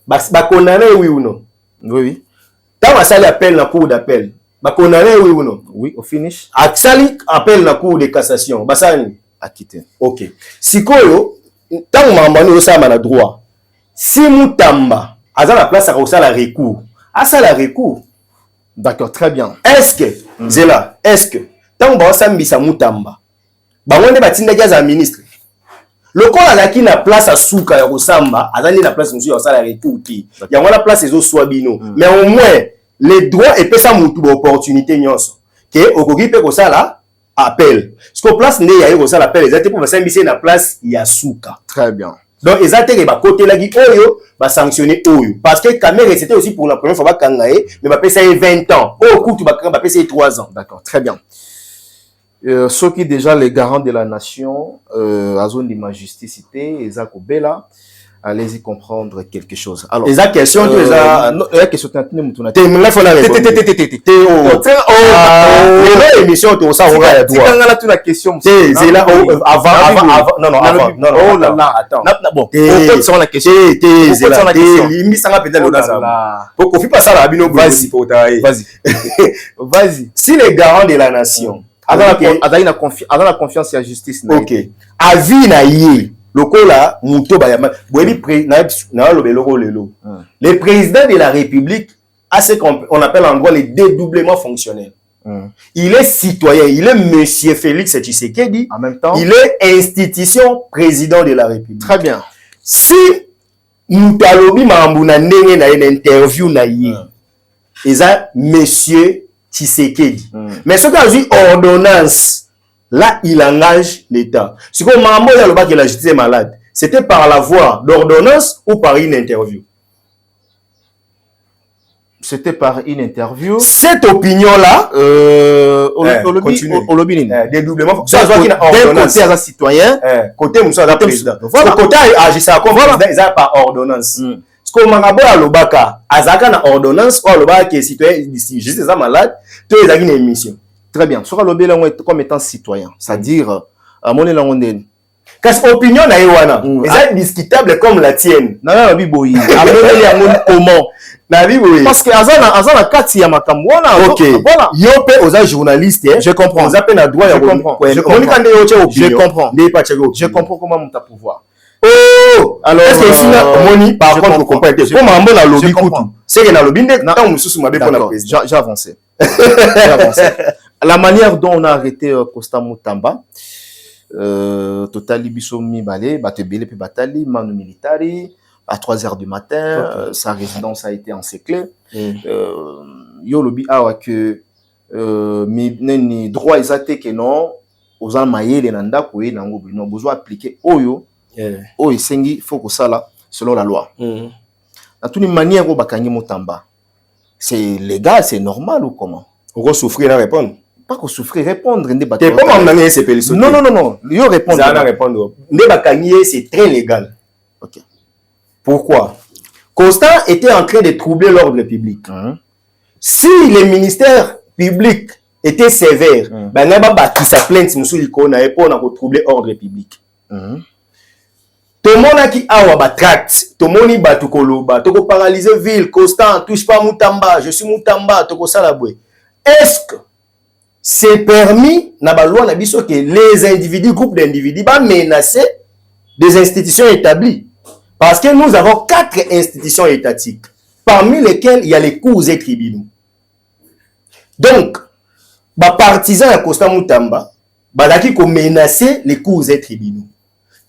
Ba condamné oui ou non? Oui oui. Tant ma salle appel na cour d'appel. Ba condamné oui ou non? Oui, au finish. Aksali appel na cour de cassation. Ba sani acquitté. OK. Sikoyo tant mambani osama na droit. Si Mutamba a la place à la recours. À ça la recours. D'accord, très bien. Est-ce que Zela, est-ce que tant que Sambisa Mutamba ba wonde batinda gaza ministre. Le corps a qui na place à Souka ya Osamba, a la place monsieur à la recours qui. Il y a la place les autres Swabino. Mais au moins les droits et pesa mutu opportunité nyonso. Que okoki pe ko sala appel. Ce qu'on place né ya ko sala appel, exact pour Sambisa na place ya Souka. Très bien. Donc ils ont ba côté là qui oyo ba sanctionner oyo parce que Kamerhe c'était aussi pour la première fois ba kangaé mais ba pesa 20 ans. Au coup tu ba pesa 3 ans. D'accord, très bien. Ceux qui déjà les garants de la nation à zone de ma justice Ezako Bella, allez-y comprendre quelque chose. Alors les questions tu la question tu me faut la émission tu ça on va tu quand là tu la question c'est là avant non oh là là attends bon c'est la question c'est la limite ça peut-être là pour qu'on fait pas ça là bino vas-y vas-y si les garants de la nation avec la confiance et la justice OK avis na yé lokola muto bayama boyebi na lobelo lelo le président de la République a ce qu'on appelle en droit le dédoublement fonctionnel. Il est citoyen, il est monsieur Félix Tshisekedi, en même temps il est institution président de la République. Très bien. Si mutalobi mambuna ndenge na une interview na yé eza monsieur Tshisekedi. Mais ce qu'a dit ordonnance là, il engage l'État. Si comme Mambo a le bas que la justice est malade, c'était par la voie d'ordonnance ou par une interview. C'était par une interview. Cette opinion-là, dédoublement, ça soit qu'il ordonnance. Côté citoyen, côté monsieur le président. Voilà. Côté agissant comme président, ils ont par ordonnance. Ce qu'on m'a dit à l'Obaka, Azaka na ordonnance, ou à l'Obaka qui est citoyen d'ici, juste ça malade, tu es une émission. Très bien. Sur l'Obéla, comme étant citoyen, c'est-à-dire, à mon élan, parce que l'opinion na Ewana, est discutable comme la tienne. Na biboyi. Comment? Na biboyi. Parce que azana kati ya makamwana. Ok. Voilà. Yope aux journalistes. Je comprends. Vous avez un droit. Je comprends. Je comprends. Je comprends comment on t'a pouvoir. Oh. Alors. Est-ce que si na moni par contre vous comprenez? Comment on a lobby kutu? C'est que na lobby ndek tant mususu mabe pour la président. J'ai avancé. La manière dont on a arrêté Costa Mutamba. Totali biso mibale batebele pe batali manu militari à 3h du matin. Sa résidence a été encerclée. Yo lobi awa que ni droit exact que non aux almayele nanda ko e nango bino besoin appliquer oyo oyo sengi faut que ça là selon la loi. Na toute manière ko bakangi Mutamba. C'est légal, c'est normal ou comment? On souffrir à répondre. Pas qu'on souffrir, répondre. T'es pas m'amener ces pélissos. Non. Yo répondre. Ça va répondre. Ndebakanier, c'est très légal. Ok. Pourquoi? Constant était en train de troubler l'ordre public. Si les ministères publics étaient sévères, ben n'a pas bâti sa plainte monsieur Likona et pour troubler l'ordre public. Tout le monde qui a un tract, tout le monde qui a un tout paralyser ville, Constant touche pas Mutamba, je suis Mutamba, tout ça la bouée. Est-ce que c'est permis na ba loi na biso que les individus, groupes d'individus, va menacer des institutions établies? Parce que nous avons 4 institutions étatiques, parmi lesquelles il y a les cours et tribunaux. Donc, ba partisans à Costa Mutamba, badaki ko menacer les cours et tribunaux.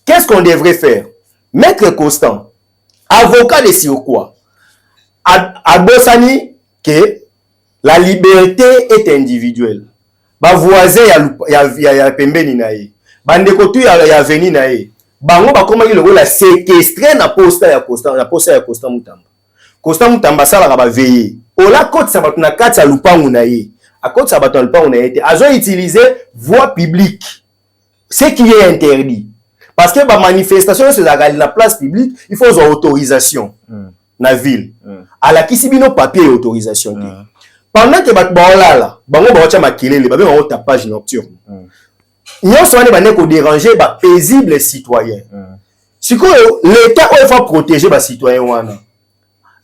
Qu'est-ce qu'on devrait faire? Maître Constant, avocat de Siokwa, a Bossani que la liberté est individuelle. Ba voisin ya pembeni na ye. Bandeko tu ya veni na ye. Bango ba koma ki la séquestrer na posta ya Costa Mutamba. Costa Mutamba sala ba veiller. Ola côte sa batuna kati ya lupangu na ye. A côte sa batuna lupangu na ye. Azo utiliser voie publique. Ce qui est interdit. Parce que ba manifestation sur la place publique, il faut une autorisation na ville. À la kisibino papier autorisation. Pendant que là, bango ba wacha makilele, ba benga tapage nocturne. Nyon soane ba neko déranger ba paisible citoyen. Siko l'état il faut protéger ba citoyen wana.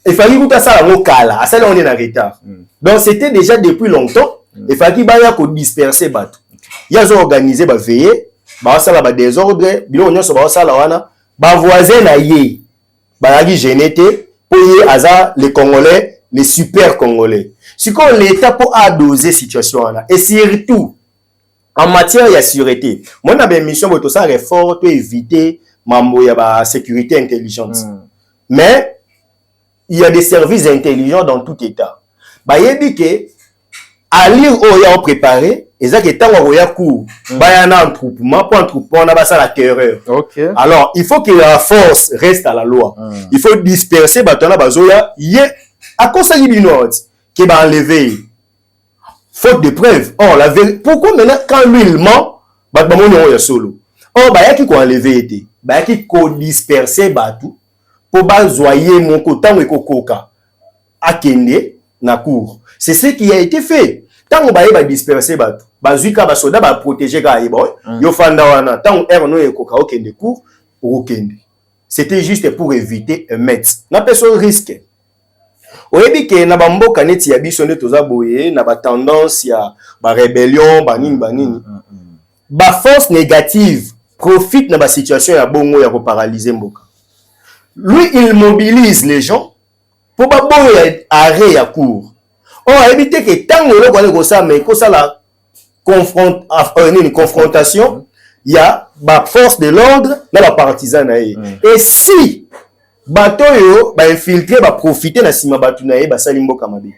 Il fallait que ça la kala, ça on est en retard. Donc c'était déjà depuis longtemps, il fallait ba ya ko disperser bat. Ya zo organiser ba veiller, ba sala ba désordre, bilo nyon so ba sala wana, ba voisin na ye. Ba yagi genete pour y aza les Congolais, les super Congolais. Si l'État peut doser situation là et surtout en matière de sécurité, moi na ben mission pour tout ça réforme pour éviter mambo ya ba sécurité intelligente. Mais il y a des services intelligents dans tout État. Ba yebi que à lire oya préparé et ça que tant oya court ba ya na attroupement pour attroupement na ba ça la terreur. OK. Alors, il faut que la force reste à la loi. Il faut disperser batona bazoya yé à cause ça yibinot qui va enlever faute de preuve. Oh la vérité, pourquoi maintenant quand lui il ment ba mon solo. Oh ba yaki ko enlever été ba yaki ko disperser batu pour ba zoyer mon kotan et kokoka akende na cour. C'est ce qui a été fait. Tant on ba disperser batu ba zuika ba soda ba protéger ga yebo yo fanda wana tant on no ekoka okende cour pour okende. C'était juste pour éviter un mettre. Na personne risque. Oyebi ke na bamboka neti ya biso nde toza boye na ba tendance ya ba rébellion banini. Ba force négative profite na ba situation ya bongo ya ko paralyser mboka. Lui il mobilise les gens pour ba boye arrêt ya cour. On éviter que tant on ko ko ça mais ko ça la confrontation il y a ba force de l'ordre na ba partisan na et si bato yo ba infiltrer ba profiter na sima batu na ye ba salimbo kamabe.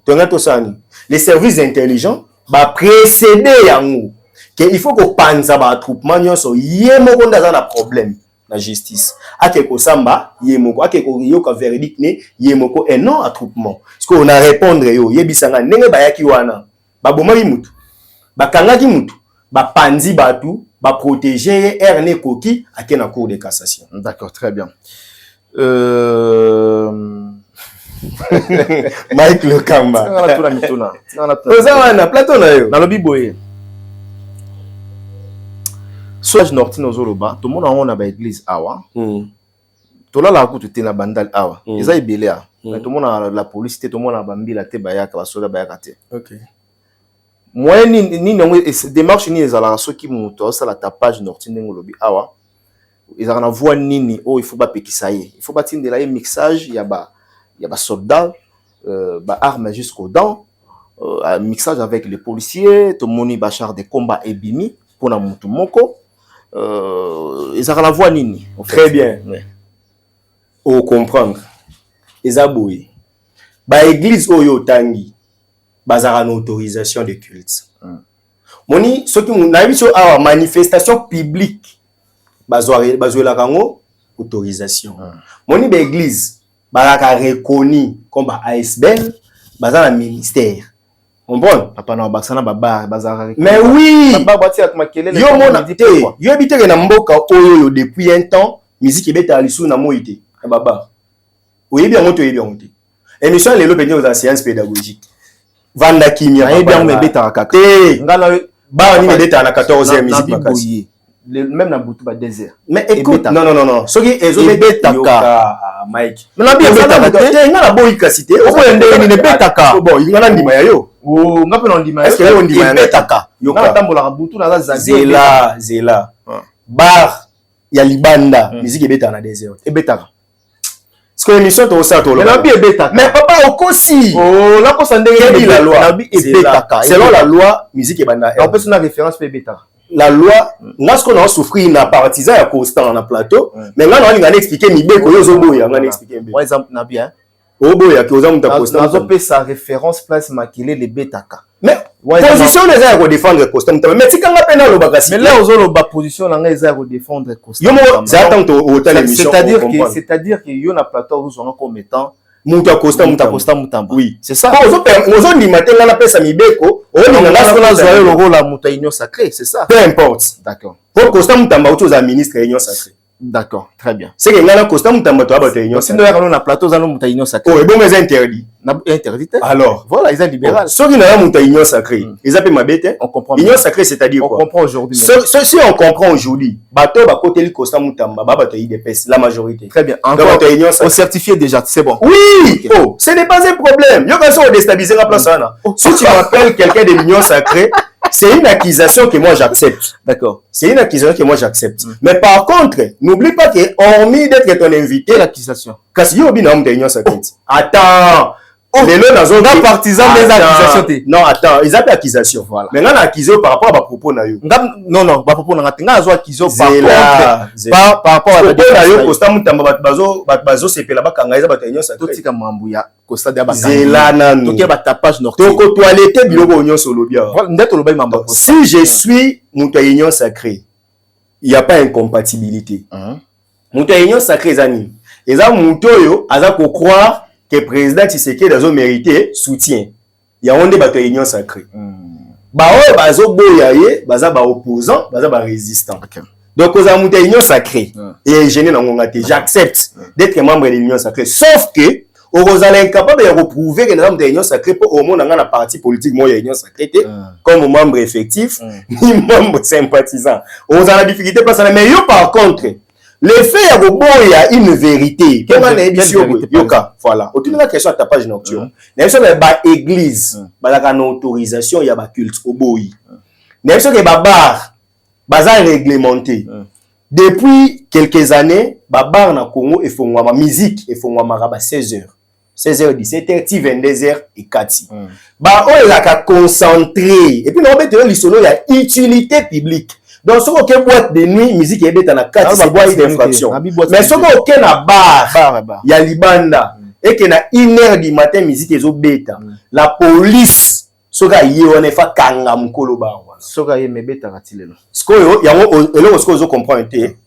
Tonga to sani les services intelligents ba précéder yango que il faut que panza ba attroupement nyonso ye moko ndaza na problème la justice. Akeko samba yemoko akeko yoka verdict ne yemoko et non attroupement. Parce qu'on a répondre yo yebisanga ndenge bayaki wana. Babomaki mutu. Bakangaki mutu. Bapanzi batu, ba protéger RN Koki à la cour de cassation. D'accord, très bien. Mike Lokamba. Plateau na yo. Na lobi boye. Soage Nortine Ozoloba, tout le monde a une église awa. Tout là la coûte na bandal awa. Ils a ibélé a. Tout le monde a la police, tout le monde a bambi la te bayaka ba soda bayaka te. OK. Moi ni démarche ni ezala ceux qui montent ça la tapage Nortine Ngolobi awa. Ils ont voix nini oh il faut pas pékisaye. Il faut pas tindre là mixage, il y a ba soldats ba armes jusqu'aux dents. Un mixage avec les policiers, tout le monde bachar des combats et bimi pour na mutu moko. Ils ont la voix nini. Très bien. Ouais. Au comprendre. Ezaboui. Ba église oyo tangi. Bazara no autorisation de culte. Moni ce qui na biso a manifestation publique. Bazouela kango autorisation. Moni ba église baraka reconnu comme ba ASBL, bazala ministère. On bon papa na basana baba bazara. Mais oui. Baba bati at makelele. Yo mona te. Yo habite na mboka oyo depuis un temps, musique ebeta alisu na moité. Baba. Oui bien on te bien on te. Émission lelo penye aux séances pédagogiques. Vanda kimia baba. Bien me beta kaka. Ngala ba ni beta na 14e musique makasi. Même na butu ba désert. Mais écoute, non. Ce qui est betaka Mike. Mais na bien betaka te ngala boy kasité. O ko ndenge ni betaka. Bon, ngala ndima yo. Oh, ngape na ndima yo. Est-ce que yo ndima betaka? Yo na tambola butu na za Zela. Bar ya libanda, musique ebeta na désert. Ebetaka. Est-ce que l'émission to ça to là? Mais na bien betaka. Mais papa okosi. Oh, la ko ndenge la loi. Na bi ebetaka. Selon la loi, musique ebanda. On peut se na référence pe betaka. La loi, n'a ce qu'on a souffert na partisan ya constant na plateau, mais là on a expliqué mi beko yo zoboya, on a expliqué par exemple na bien. Oboya ki ozamu ta constant. Na zo pe sa référence place makile le betaka. Mais position les a ko défendre constant, mais si quand pena lo bakasi. Mais là ozo lo ba position na nga za ko défendre constant. Yo mo za tant au tal émission. C'est-à-dire que yo na plateau ozo na comme étant Muta Costa Mutamba. Oui, c'est ça. Ozo ni matin là na pesa mi beko, on a joué le rôle à Muta Union Sacrée, c'est ça. Peu importe. D'accord. Pour Costa Mutamba auto za ministre Union Sacrée. D'accord, très bien. C'est que ngana Costa Mutamba to abato Union Sacrée. Sinon na plateau za Muta Union Sacrée. Oh, et bon mais interdit. Na interdit. Alors, voilà, ils sont libéral. Ceux qui n'ont pas Union Sacrée, ils appellent ma bête. On comprend. Union Sacrée, c'est-à-dire quoi? On comprend aujourd'hui. Si on comprend aujourd'hui, bateau va côté le Costa Mutamba, bateau IDPS, la majorité. Très bien. Encore, on certifie déjà, c'est bon. Oui. Okay. Oh, ce n'est pas un problème. Il y a besoin de déstabiliser la place. Si tu m'appelles quelqu'un de l'Union Sacrée, c'est une accusation que moi j'accepte. D'accord. C'est une accusation que moi j'accepte. Mais par contre, n'oublie pas que hormis d'être ton invité, l'accusation. Parce qu'il y a une Union Sacrée. Attends. Les lois dans un partisan des accusations. Non, attends, ils appellent accusation. Voilà. Mais là, accusé par rapport à ma propos. Non, par rapport à ma accusation par rapport à la déclaration. Costa Mutamba bazo c'est là bas kangaïza ba Union Sacrée. Totika mambuya Costa de ba. Zela nan. Tokia ba tapage nord. Toko toilette biloko Union Solobia. Ndeto loba mamba. Si je suis Union Sacrée, il y a pas incompatibilité. Union Sacrée zani. Eza mutoyo aza ko croire que le président Tshisekedi a mérité soutien. Il y a un débat de l'Union Sacrée. Bao bazo boyaye, baza ba opposant, baza ba résistant. Donc aux amours de l'Union Sacrée et gêné dans mon gâté, j'accepte d'être membre de l'Union Sacrée. Sauf que aux allez incapable de reprouver que membre de l'Union Sacrée pour au moins dans la partie politique moi l'Union Sacrée comme membre effectif ni membre sympathisant. Aux a la difficulté pas ça mais yo par contre le fait il y a une vérité. Comment on est yoka voilà. Autour de la question à ta page nocturne. N'est-ce que ba église, ba la autorisation il y a ba culte au boy. N'est-ce que ba bar, baza réglementé. Depuis quelques années, ba bar na Congo et font ma musique et font ma raba 16h. 16h 17h, 22h et 4h. Ba on la ka concentré et puis on va te l'isolo il y a utilité publique. Donc, ce qu'on a boîte de nuit, musique est dans la 4, c'est boîte d'infraction. Mais ce qu'on a un bar, il y a Libanda, et qu'il y a 1h du matin, musique est au bêta. La police, ce qu'on a eu, on est fait kanga mukolo bar. Ce qu'on a eu, mais bêta ratilé. Ce qu'on a eu, il y a un comprend,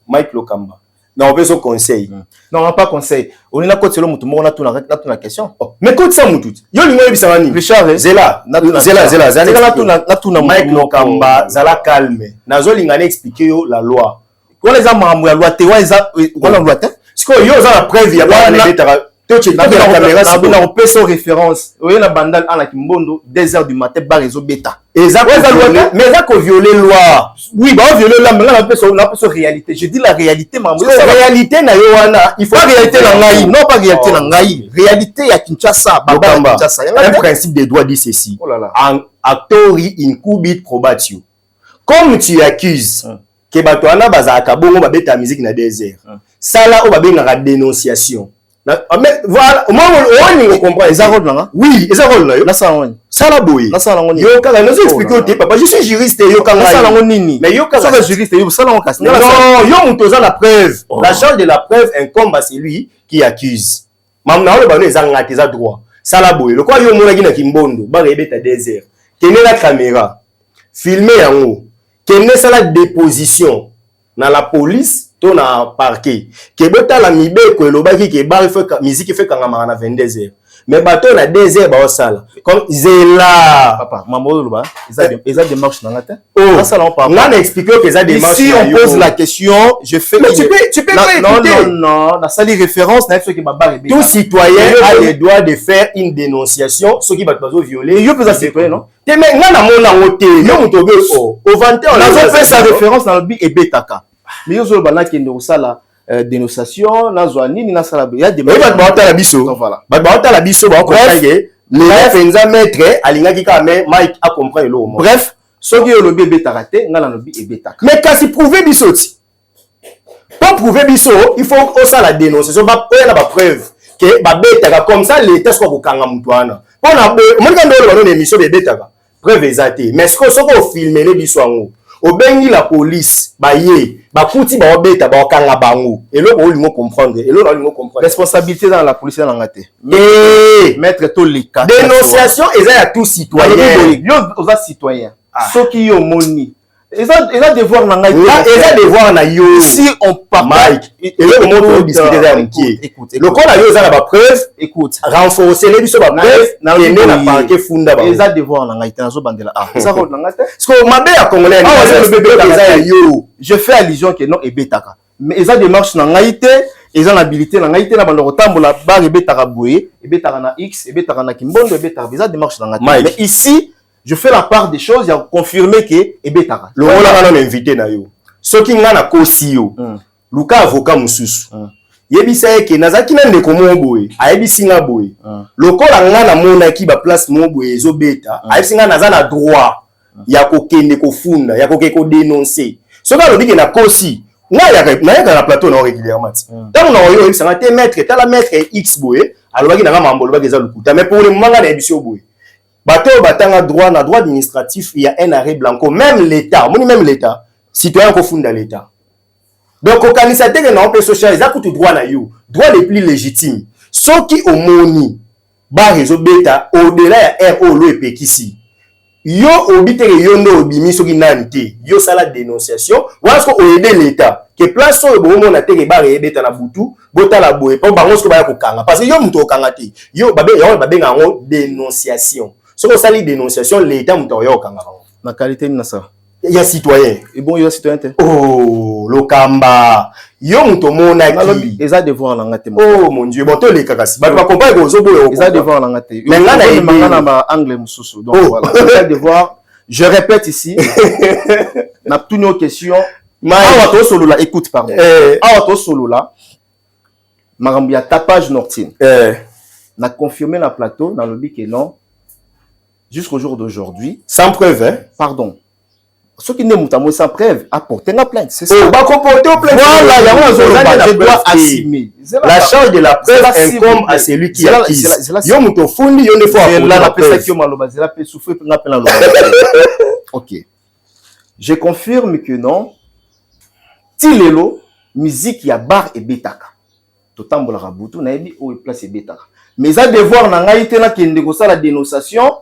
Mike Lokamba. Non, on peut se conseil. Non, on n'a pas conseil. On est là quand c'est le mouton, on a tout la question. Mais quand ça moutou. Yo lingo bisanga ni. Richard, Zela, Mike Lokamba, zala calme. Nazo lingane expliquer yo la loi. Quand les gens la loi, la loi, parce que yo za la preuve ya ba na betara. Toi tu la caméra on peut sans référence. Oye na bandal ana kimbondo 2h du matin ba réseau bêta. Mais ça qu'on violer loi. Oui, bah violer la mais là on peut sur réalité. Je dis la réalité maman. La réalité na yo wana, il faut pas réalité na ngai, non pas réalité na ngai. Réalité ya Kinshasa, baba Kinshasa. Un principe des droits dit ceci. Oh là là. En actori incubit probatio. Comme tu accuses que bato wana bazaka bongo ba beta musique na désert. Ça là on va bien la dénonciation. Mais voilà, au moins on comprend. Les rôle là. Oui, les rôle là. Là ça on. Ça la boy. Là ça la on. Yo kanga nous expliquer papa, je suis juriste yo kanga. Ça la on nini. Mais yo kanga juriste yo ça la on casse. Non, yo mutoza la preuve. La charge de la preuve incombe à celui qui accuse. Mam na ole ba les angati za droit. Ça la boy. Le quoi yo mona kina kimbondo, ba rebeta désert. Tenez la caméra. Filmer yango. Tenez ça la déposition dans la police. Na parquet ke bota la mibe ko lobaki ke bar fait musique fait kanga na 22h mais bato na 2h ba osala comme zela papa maman loba ils a démarche na ngata ça là on parle on explique que ça démarche ici on pose la question je fais mais tu peux pas écouter non na sali référence na fait que baba tout citoyen a le droit de faire une dénonciation ceux qui va pas violer yo peut citoyen non te mais ngana mona wote yo mutobe au 21 on a fait sa référence dans le bi et betaka mais yo bana kende osala dénonciation na zwani ni na sala ya de ba ba biso voilà ba la biso ba comprendre les fenza maître alingaki ka mais Mike a comprendre le mot bref soki yo lobi betaka te ngala lobi ebetaka mais kasi prouver biso ti pour prouver biso il faut osala dénonciation ba oya na ba preuve que ba betaka comme ça l'état soit ko kanga mutwana pona mo ngando lo ba no émission de betaka preuve exacte mais ce que soko filmer les biso ango obengi la police baye bakuti ba obeta ba okanga bango eloko olingo comprendre eloko olingo comprendre responsabilité dans la police dans ngate maître to lika dénonciation eza ya tout citoyen yo oza citoyen soki yo moni eza devoir na ngai eza devoir na yo si on parle Mike eloko mo discuter za mki le ko na yo eza na ba preuve écoute renforcer les biso ba preuve na ene na parquet funda ba eza devoir na ngai tazo bandela eza rôle na ngate parce que mabe ya congolais le bébé eza ya yo je fais allusion que non ebetaka mais eza démarche na ngai te eza na habilité na ngai te na bando kotambola ba ebetaka boye ebetaka na x ebetaka na kimbondo ebetaka eza démarche na ngai mais ici je fais la part des choses, il a confirmé que ebetaka. Le rôle là on invité na yo. Soki nga na kosi yo. Luka avocat mususu. Yebisa ke nazaki na ndeko mo boye, ayebisi nga boye. Lokola nga na mona ki ba place mo boye ezo beta, ayebisi nga naza na droit ya kokende kofunda, ya kokeko dénoncer. Soka lobi ke na kosi, nga ya na plateau na régulièrement. Tant na yo yebisa nga te maître, ta la maître X boye, alobaki na nga mambo lobaki eza lukuta, mais pour le moment nga na yebisi boye. Bateau batanga droit na droit administratif, il y a un arrêt blanco, même l'état, même l'état, citoyen ko funda l'état. Donc au candidaté que non peut social, ils a tout droit na yo, droit les plus légitimes. Ceux qui au moni ba réseau bêta au-delà ya RO lo epekisi. Yo obite yo ndo obimi soki nante, yo sala dénonciation, ou est-ce qu'on aider l'état que place so bo mona te ba rebeta na butu, bota la boye, pa bango ko ba ko kanga parce que yo muto kangati. Yo babe ngo dénonciation. Ce qu'on s'allie dénonciation, l'État m'a kanga. Ma qualité na ça. Il y a citoyen. Et bon, il y a citoyen. Oh, le kamba. Yo muto monaki. Ils ont devoir ngate. Oh mon Dieu, bon to les kakasi. Ba comprendre ko zo boyo. Ils ont devoir ngate. Mais là na ma anglais mususu. Donc voilà. Ils ont devoir. Je répète ici. Na toutes nos questions. Awa to solo là, écoute pardon. Awa to solo là. Marambi ya tapage nocturne. Na confirmé la plateau dans le bic et non. Jusqu'au jour d'aujourd'hui, sans preuve, hein? Pardon. Ceux qui n'aiment pas sans preuve, apportez la plainte. C'est ça. Va comporter plainte. Voilà, je dois assumer. La charge de la preuve incombe à celui qui accuse. Yo muto fundi, yo ne faut Ok. Je confirme que non. Tilelo, musique ya bar et betaka. Totambola rabutu na ebi ou place et betaka. Mais ça devoir na ngaite na kende ko sala dénonciation.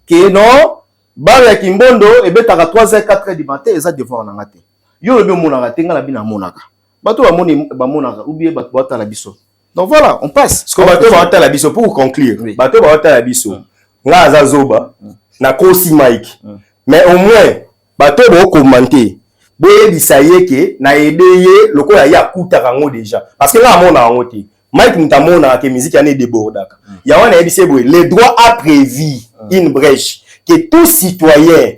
Que non, bar ya kimbondo et betaka 3h 4h du matin, ils ont devoir na ngate. Yo le be monaka tenga la bina monaka. bato ba oublier bato la biso. Donc voilà, on passe. Ce que bato la biso pour conclure. Bato la biso. Nga azazoba na kosi Mike. Mais au moins bato bo commenter. Boye bisaye ke na aider lokola ya kuta rango déjà. Parce que là amona ngote. Mike mutamona ke musique ane débordaka. Ya wana ebise boye les droits a prévu une brèche que tout citoyen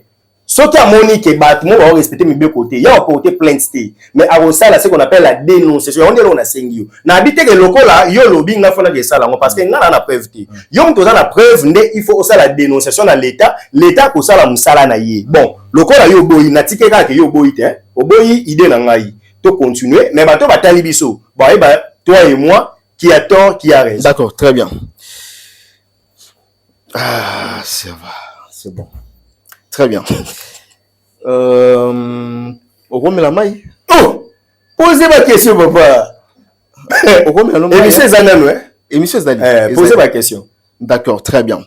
ce qui a moni que battement va respecter mes deux côtés. Il y a un côté plein sté. Mais à ça là c'est qu'on appelle la dénonciation. On est là on a sengio. Na habité que local là yo lobbying na fona que ça là parce que ngana na preuve té. Yo mtoza na preuve ndé il faut ça la dénonciation dans l'état ko ça la musala na yé. Bon, local là yo boyi na tike ka ke yo boyi té. O boyi idée na ngai. To continuer mais bato batali biso. Bon et ben toi et moi qui a tort qui a raison. D'accord, très bien. Ah, ça va. C'est bon. Très bien. Au gros, mais la maille. Oh! Posez ma question, papa. Au gros, mais la maille. Émission Zanan, ouais. Émission Zanan. Posez ma question. D'accord, très bien.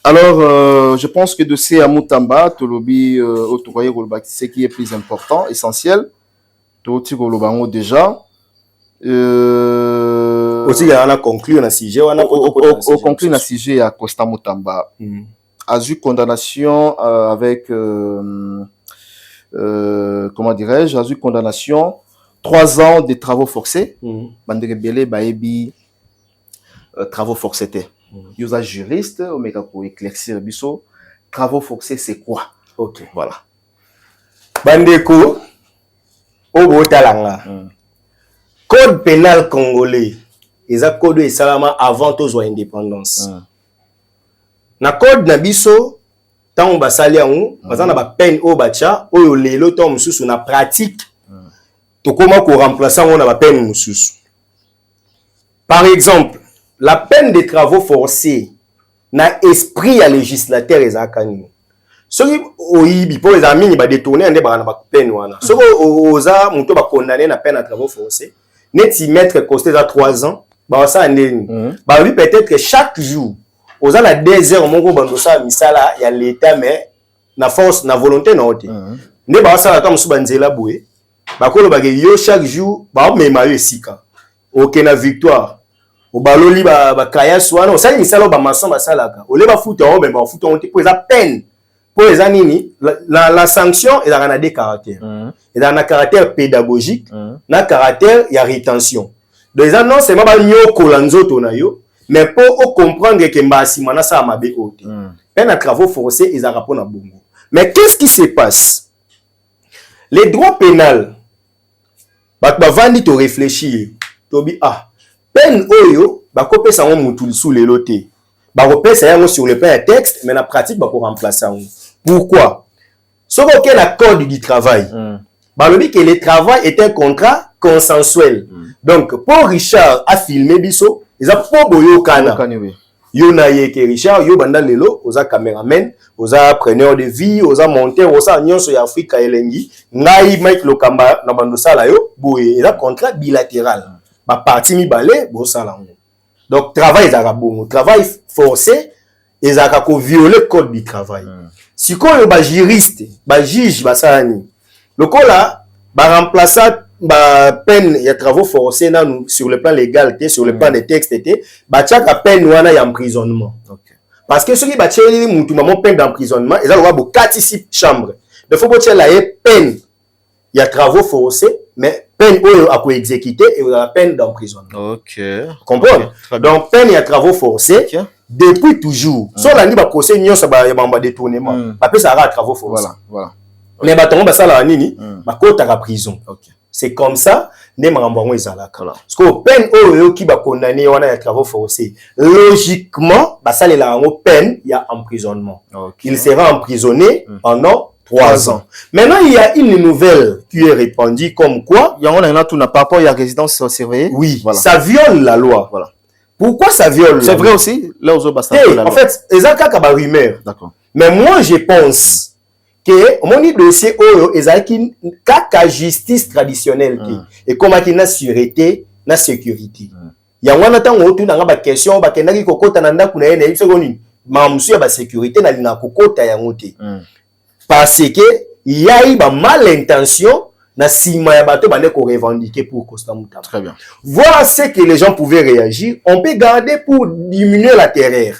Alors, je pense que de ces Amoutamba, Tolobi, Otokoye, ce qui est plus important, essentiel, Toti Golobango déjà. Aussi, il y a un conclu dans le sujet. Au conclu dans le sujet à Costa Moutamba. A eu condamnation avec comment dirais-je, a eu condamnation 3 ans de travaux forcés. Bandere Belé Baebi travaux forcés. Il y a juriste au mec pour éclaircir biso. Travaux forcés c'est quoi? Ok. Voilà. Bandeko Obo Talanga. Code pénal congolais. Ils ont code et salama avant tous indépendance. Na code na biso tant basali yango bazana ba peine o bacha oyo lelo to mususu na pratique to comment ko remplacer on na ba peine mususu. Par exemple, la peine de travaux forcés na esprit à législateur ezakani. Soki oyibi po ezamini ba détourner ande ba na ba peine wana. Soki oza muto ba condamner na peine à travaux forcés, neti mettre costé à 3 ans, ba ça ndeni. Ba lui peut-être que chaque jour aux la 2 heures mon bando ça misala ya l'état mais na force na volonté na ote ne ba ça comme sou banzela boué ba ko lo ba yo chaque jour ba mema yo sika OK na victoire o baloli ba kaya swana o sali misala ba mason ba salaka o le ba futa o ba futa on te pour eza peine pour eza nini la sanction et la des caractères et dans un caractère pédagogique na caractère ya rétention donc non c'est pas ba nyoko la nzoto na yo. Mais pour comprendre que Mbasi mana ça m'a bé ôté. Peine à travaux forcés ils rapport à bongo. Mais qu'est-ce qui se passe? Les droits pénals ba vandi to réfléchir. Tobi peine oyo ba kopé ça on mutul sous les lotés. Ba kopé ça yango sur le plan texte mais la pratique ba ko remplacer on. Pourquoi? Ce qu'on a code du travail. Ba le dit que le travail est un contrat consensuel. Donc pour Richard a filmé biso ils ont pas boyo kana. Yo na yeke Richard, yo banda lelo, oza cameraman, oza preneur de vie, oza monteur, oza nyonso ya Afrika elengi. Ngai Mike Lokamba na bando sala yo, boye, il a contrat bilatéral. Ba parti mi balé, bo sala ngo. Donc travail za rabongo, travail forcé, ils a ko violer code du travail. Si ko yo ba juriste, ba juge ba sani. Lokola ba remplaçant ba peine ya travaux forcés sur le plan légal sur le plan des textes ba tchaka peine wana ya emprisonnement. Parce que ceux qui ba tcheli mutu maman peine d'emprisonnement ils ont bo 4 chambres. Il faut que la peine ya travaux forcés mais peine oyo a ko exécuter et la peine d'emprisonnement. OK. Comprendre? Donc peine ya travaux forcés depuis toujours. So la ni ba procès nyonso ba ya bamba détournement. Ba pe ça ra travaux forcés. Voilà. Mais ba tongo ba sala nini? Ba kota ka prison. OK. C'est comme ça, ne m'envoie ezalaka. Parce que peine oyo qui va condamner on a travaux forcés. Logiquement, bah ça les la peine, il y a emprisonnement. Il sera emprisonné pendant 3 ans. Maintenant, il y a une nouvelle qui est répandue comme quoi il y a tout n'a pas rapport il y a résidence surveillée. Oui, voilà. Ça viole la loi. Voilà. Pourquoi ça viole? C'est vrai aussi. Là aux autres en fait, ezaka ba rumeur. D'accord. Mais moi je pense que mon dossier oyo ezaki kaka justice traditionnelle et comme qui na sûreté na sécurité ya wana tango tu na ba question ba kendaki kokota na ndaku na ene ifeko nini mamsu ya ba sécurité na kokota ya ngote parce que il y a eu ba mal intention na sima ya bato bande ko revendiquer pour Constant Mutamba. Très bien. Voir ce que les gens pouvaient réagir, on peut garder pour diminuer la terreur.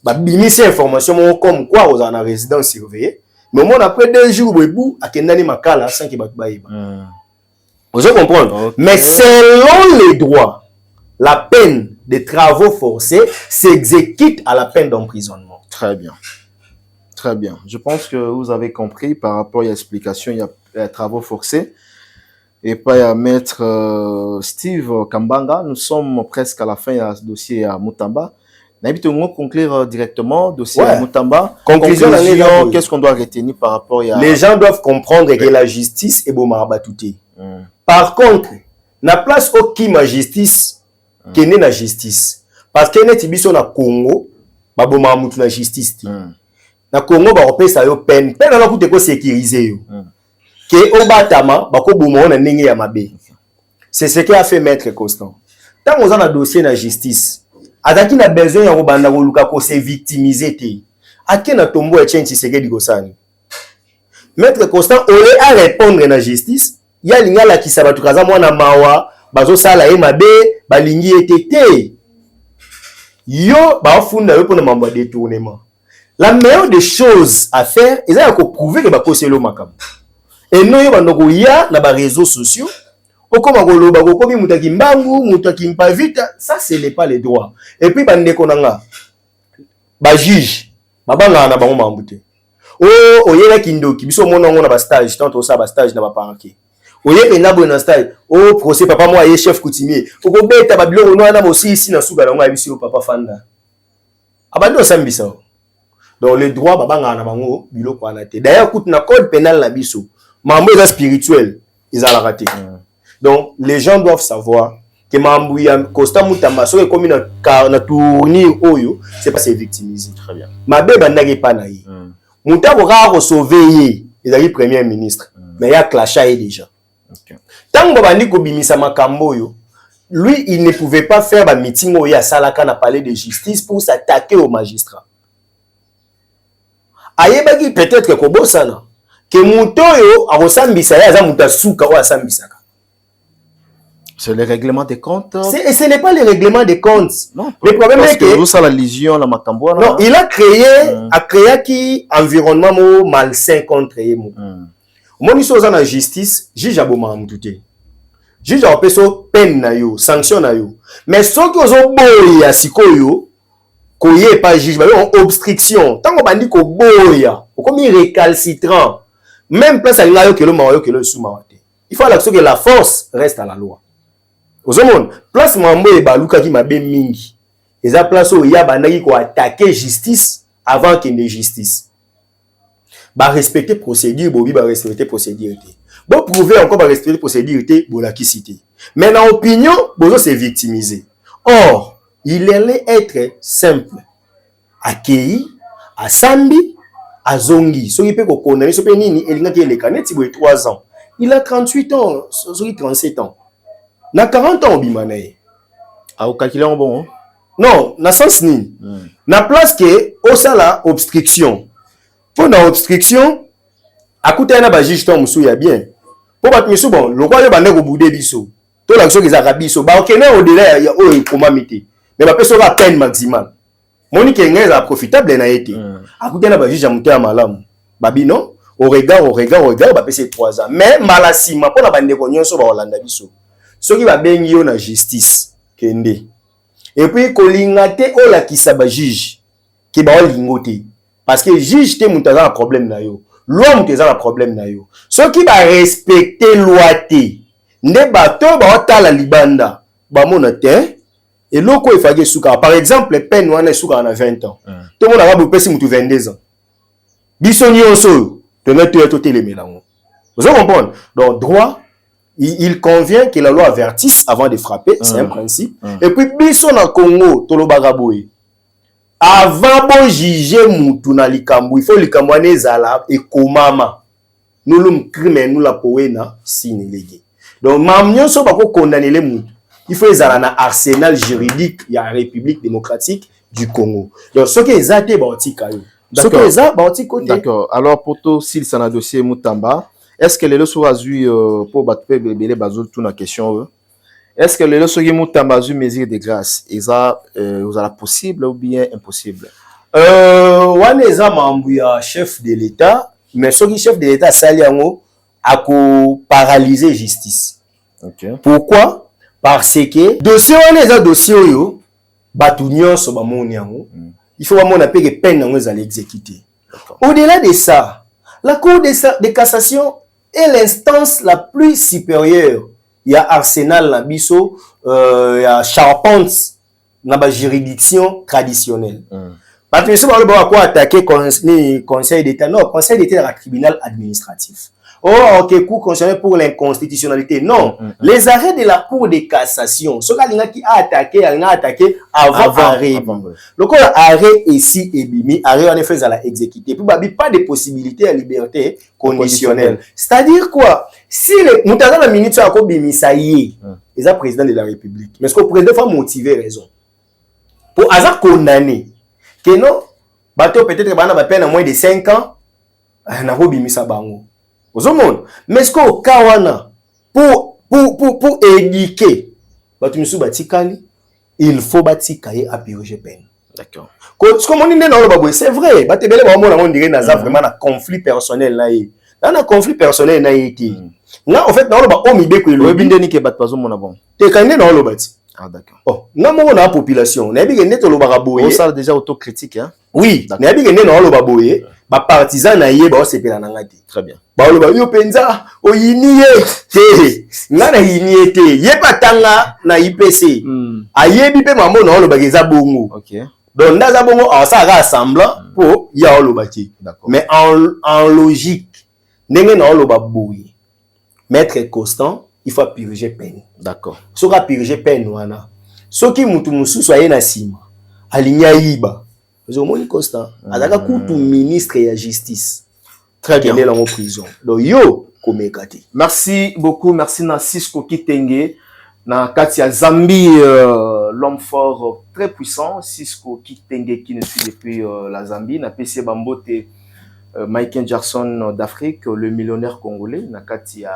Bah, bimisi information comme quoi aux en résidence surveillée. Mais moi après 2 jours bout à kendani makala sans que bato baïba. Vous comprenez? Okay. Mais selon les droits, la peine de travaux forcés s'exécute à la peine d'emprisonnement. Très bien. Très bien. Je pense que vous avez compris par rapport à l'explication, il y a travaux forcés. Et pas à maître Steve Kambanga. Nous sommes presque à la fin du dossier à Mutamba. Nous conclure directement dossier à Mutamba. Conclusion, qu'est-ce qu'on doit retenir par rapport à... Les gens doivent comprendre que la justice est bon marabatouté. Par contre, na place aucune ma justice qui n'est la justice. Parce que net biso na Congo, ba bon maramutu na justice. Na Congo ba opé ça yo peine na ko te ko sécuriser yo. Que au batama ba ko bomo na ndenge ya mabe. C'est ce qui a fait Maître Constant. Tant on a un dossier na justice, ataki na besoin ya ko banda ko luka ko se victimiser te. Ake na tombo ya chenchi seke di gosani. Maître Constant olé à répondre na justice. Ya lingala ki sabatu kaza mwana mawa bazo sala e mabe balingi etete yo ba funda yo pona mambo détournement. La meilleure des choses à faire est de prouver que ba koselo makam. Et non yo bandoko ya na ba réseaux sociaux okoma koloba ko komi mutaki mbangu mutaki mpavita, ça ce n'est pas les droits. Et puis bandeko nanga ba juge babanga na bango mambute. Oh oyela kindoki biso mona ngona ba stage tant ça ba stage na ba parquet. Oye penga bon stage oh procès papa moi ye chef coutumier oko beta ba biloko no na mosi ici na suka na ngwa biso papa fanda abando sambisa. Donc les droits babanga na bango biloko ana te. D'ailleurs coute na code pénal na biso mambo eza spirituel ils a la raté. Donc les gens doivent savoir que mambo ya Constant Mutamba so comme na tournir oyo c'est pas se victimiser. Très bien. Mabe bandaki pa na yi Mutamba ko sauver ils a premier ministre mais il y a clasha déjà. Okay. Tant que bandi ko bimisa makambo yo, lui il ne pouvait pas faire ba meeting au ya salaka na palais de justice pour s'attaquer aux magistrats. Ayebaki peut-être que kobosana que muto yo akosambisa ya za mutasuka o asambisaka. C'est le règlement des comptes. Et ce n'est pas le règlement des comptes. Non, le problème est que ça la légion la makambo. Non, il a créé qui environnement malsain contre lui. Moni so za na justice, juge aboma mutute. Juge a peso peine na yo, sanction na yo. Mais so ki ozo boya sikoyo, ko ye pas juge, ba yo obstruction. Tant ko bandi ko boya, ko mi récalcitrant. Même place à yo que le mayo que le soumawate. Il faut que la force reste à la loi. Ozo mon, place mambo e baluka ki mabe mingi. Eza place o ya bandaki ko attaquer justice avant qu'il n'ait justice. Bah respecter procédure, bobi bah respecter procédure. Bon prouver encore bah respecter procédure, bon la qui cité. Mais dans opinion, bozo c'est victimisé. Or, il allait être simple. Accueilli, à Sambi, à Zongi. Ce qui peut qu'on connaît, ce nini, il a qui est canet, il a 3 ans. Il a 38 ans, 37 ans. Na 40 ans, bimanae. Ah, au calculé en bon. Non, na sens ni. Na place que, au sala, obstruction. Pour dans obstruction, à côté na ba juge ton musu ya bien. Pour bat musu bon, le roi yo bande ko boudé biso. To la so ki za biso, ba okena au delà ya o komamité. Mais ba peso la peine maximale. Monique ngeza profitable na été. À côté na ba juge amuté ya malamu. Babi non, au regard ba pese 3 ans. Mais malasima pour na bande ko nyonso ba Holanda biso. So ki ba bengi yo na justice kende. Et puis kolingate o la ki sa ba juge ki ba lingote. Parce que juge te mutaza un problème na yo. Loi mutaza un problème na yo. Ceux qui va respecter loi te. Ne bato ba otala libanda. Ba mona te. Et loko il fage suka. Par exemple, peine wana suka na 20 ans. Tout le monde a bu pesi mutu 22 ans. Biso nyonso te mettre to telemelango. Vous comprenez? Donc droit il convient que la loi avertisse avant de frapper, c'est un principe. Et puis biso na Congo to lo bagaboy. Avant bon juger mutu na likambo, il faut likambo anezala et komama. Nous l'um crime nous la poena sinelege. Donc mamnyo so bako condamner les mutu. Il faut ezala na arsenal juridique ya République démocratique du Congo. Donc ce que ezate ba otika yo. Ce que ezate ba otiko. D'accord. Alors pour tout s'il s'en a dossier Mutamba est-ce que les leçons azui pour battre les bazou tout la question est-ce que les leçons qui montent bazu mesure de grâce vous la possible ou bien impossible wana eza mambu ya chef de l'État mais soki chef de l'État sali yango ako paralyser justice. Pourquoi? Parce que dossier wana eza dossier oyo batu nyonso bamoni yango il faut vraiment appeler que peine yango ezali exécuter. Au-delà de ça, la Cour de cassation est l'instance la plus supérieure. Il y a arsenal na biso, il y a charpente na ba juridiction traditionnelle. Parce que si on va attaquer conseil d'État, non, conseil d'État est un tribunal administratif. Oh, ok, cour constitutionnelle pour l'inconstitutionnalité. Non, les arrêts de la Cour de cassation, ce qui a attaqué avant arrêt. Le corps arrêt ici et bimi, arrêt en effet à la exécuter. Puis bah, pas de possibilité à liberté conditionnelle. C'est-à-dire quoi? Si le Moutaga la ministre a bimi ça y est, il est président de la République. Mais ce que le président faut motiver raison. Pour hasard condamné. Que non, bateau peut-être que a peine à moins de 5 ans, na bimi sa bango. Mais ce qu'au Kawana, pour éduquer, il faut bâtir à purger peine. D'accord. Ce qu'on dit, c'est vrai. On dirait vraiment un conflit personnel. Dans un conflit personnel, là, en fait, on a ah d'accord. Oh, non mon la population, na bi net lo baraboye. On ça déjà autocritique hein. Oui, na bi net na lo baboye, ba partisan na ye ba osepela na ngati. Très bien. Ba lo ba yo penza o yiniye te. Ngana yiniye te. Ye patanga na IPC. Ayebi pe mamo na lo ba geza bongo. OK. Donc ndaza bongo on ça rassemblant pour ya lo ba ti. Mais en logique, ndenge na lo ba boye. Maître constant il faut purger peine. D'accord. Si on a purger peine, wana. Ce qui moutou moussou soyez na sima. Alinya iba. Vous avez constant. Azaka koutou ministre de la justice. Très bien. Il est dans la prison. Donc yo komekati. Merci beaucoup. Merci na Cisco Kitenge. Na Katia Zambie, l'homme fort très puissant. Cisco Kitenge qui nous suit depuis la Zambie. Na PC Bambote, Michael Jackson d'Afrique, le millionnaire congolais. Na Katia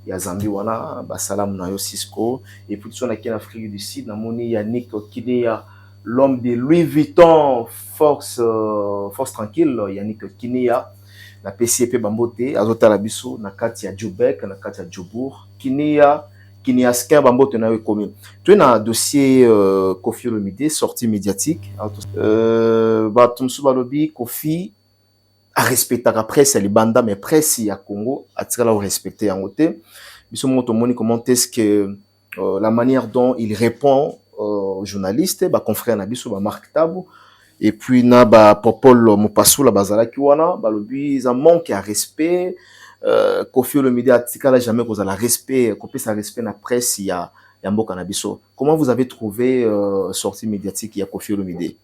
ya Zambie wana basalam na yo Cisco et puis on a qui en Afrique du Sud na moni Yannick Kineya l'homme de Louis Vuitton force tranquille Yannick Kineya na PCP Bambote azota la biso na kati ya Djoubek na kati ya Djobour Kineya Skin Bambote na yo komi tu es na dossier Koffi Olomide sortie médiatique ba tumsu balobi Koffi à respecter la presse, les bandas, mais presse à Congo, à tirer au respecter en côté. Comment est-ce que la manière dont il répond aux journalistes, bah confrère Nabiso, bah Marc Tabou, et puis na bah Popol Mopassou la bazala kiwana, bah lobi ça manque à respect. Koffi Olomide à tirer jamais cause à la respect, couper sa respect la presse il y a Mboka Nabiso. Comment vous avez trouvé sortie médiatique il y a Koffi Olomide?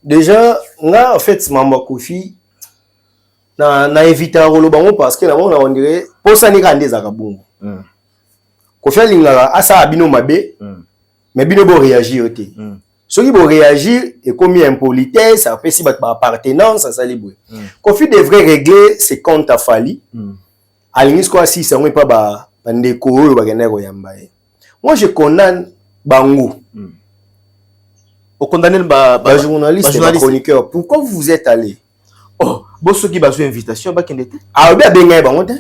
Déjà, là en fait Mamba Koffi na éviter rolo bango parce que là on dirait pour ça ni kande za kabungu Koffi linga asa bino mabe mais bino bo réagir oté ceux qui bo réagir et comme impolitesse ça fait si ba appartenance ça libre Koffi devrait régler ses comptes à Fali alingis quoi si ça on pas ba ndeko oyo ba kende ko yamba moi je condamne bango au condamner ba journaliste ba chroniqueur pourquoi vous êtes allé oh bosso qui bazo invitation ba kende te ah bien benga bango te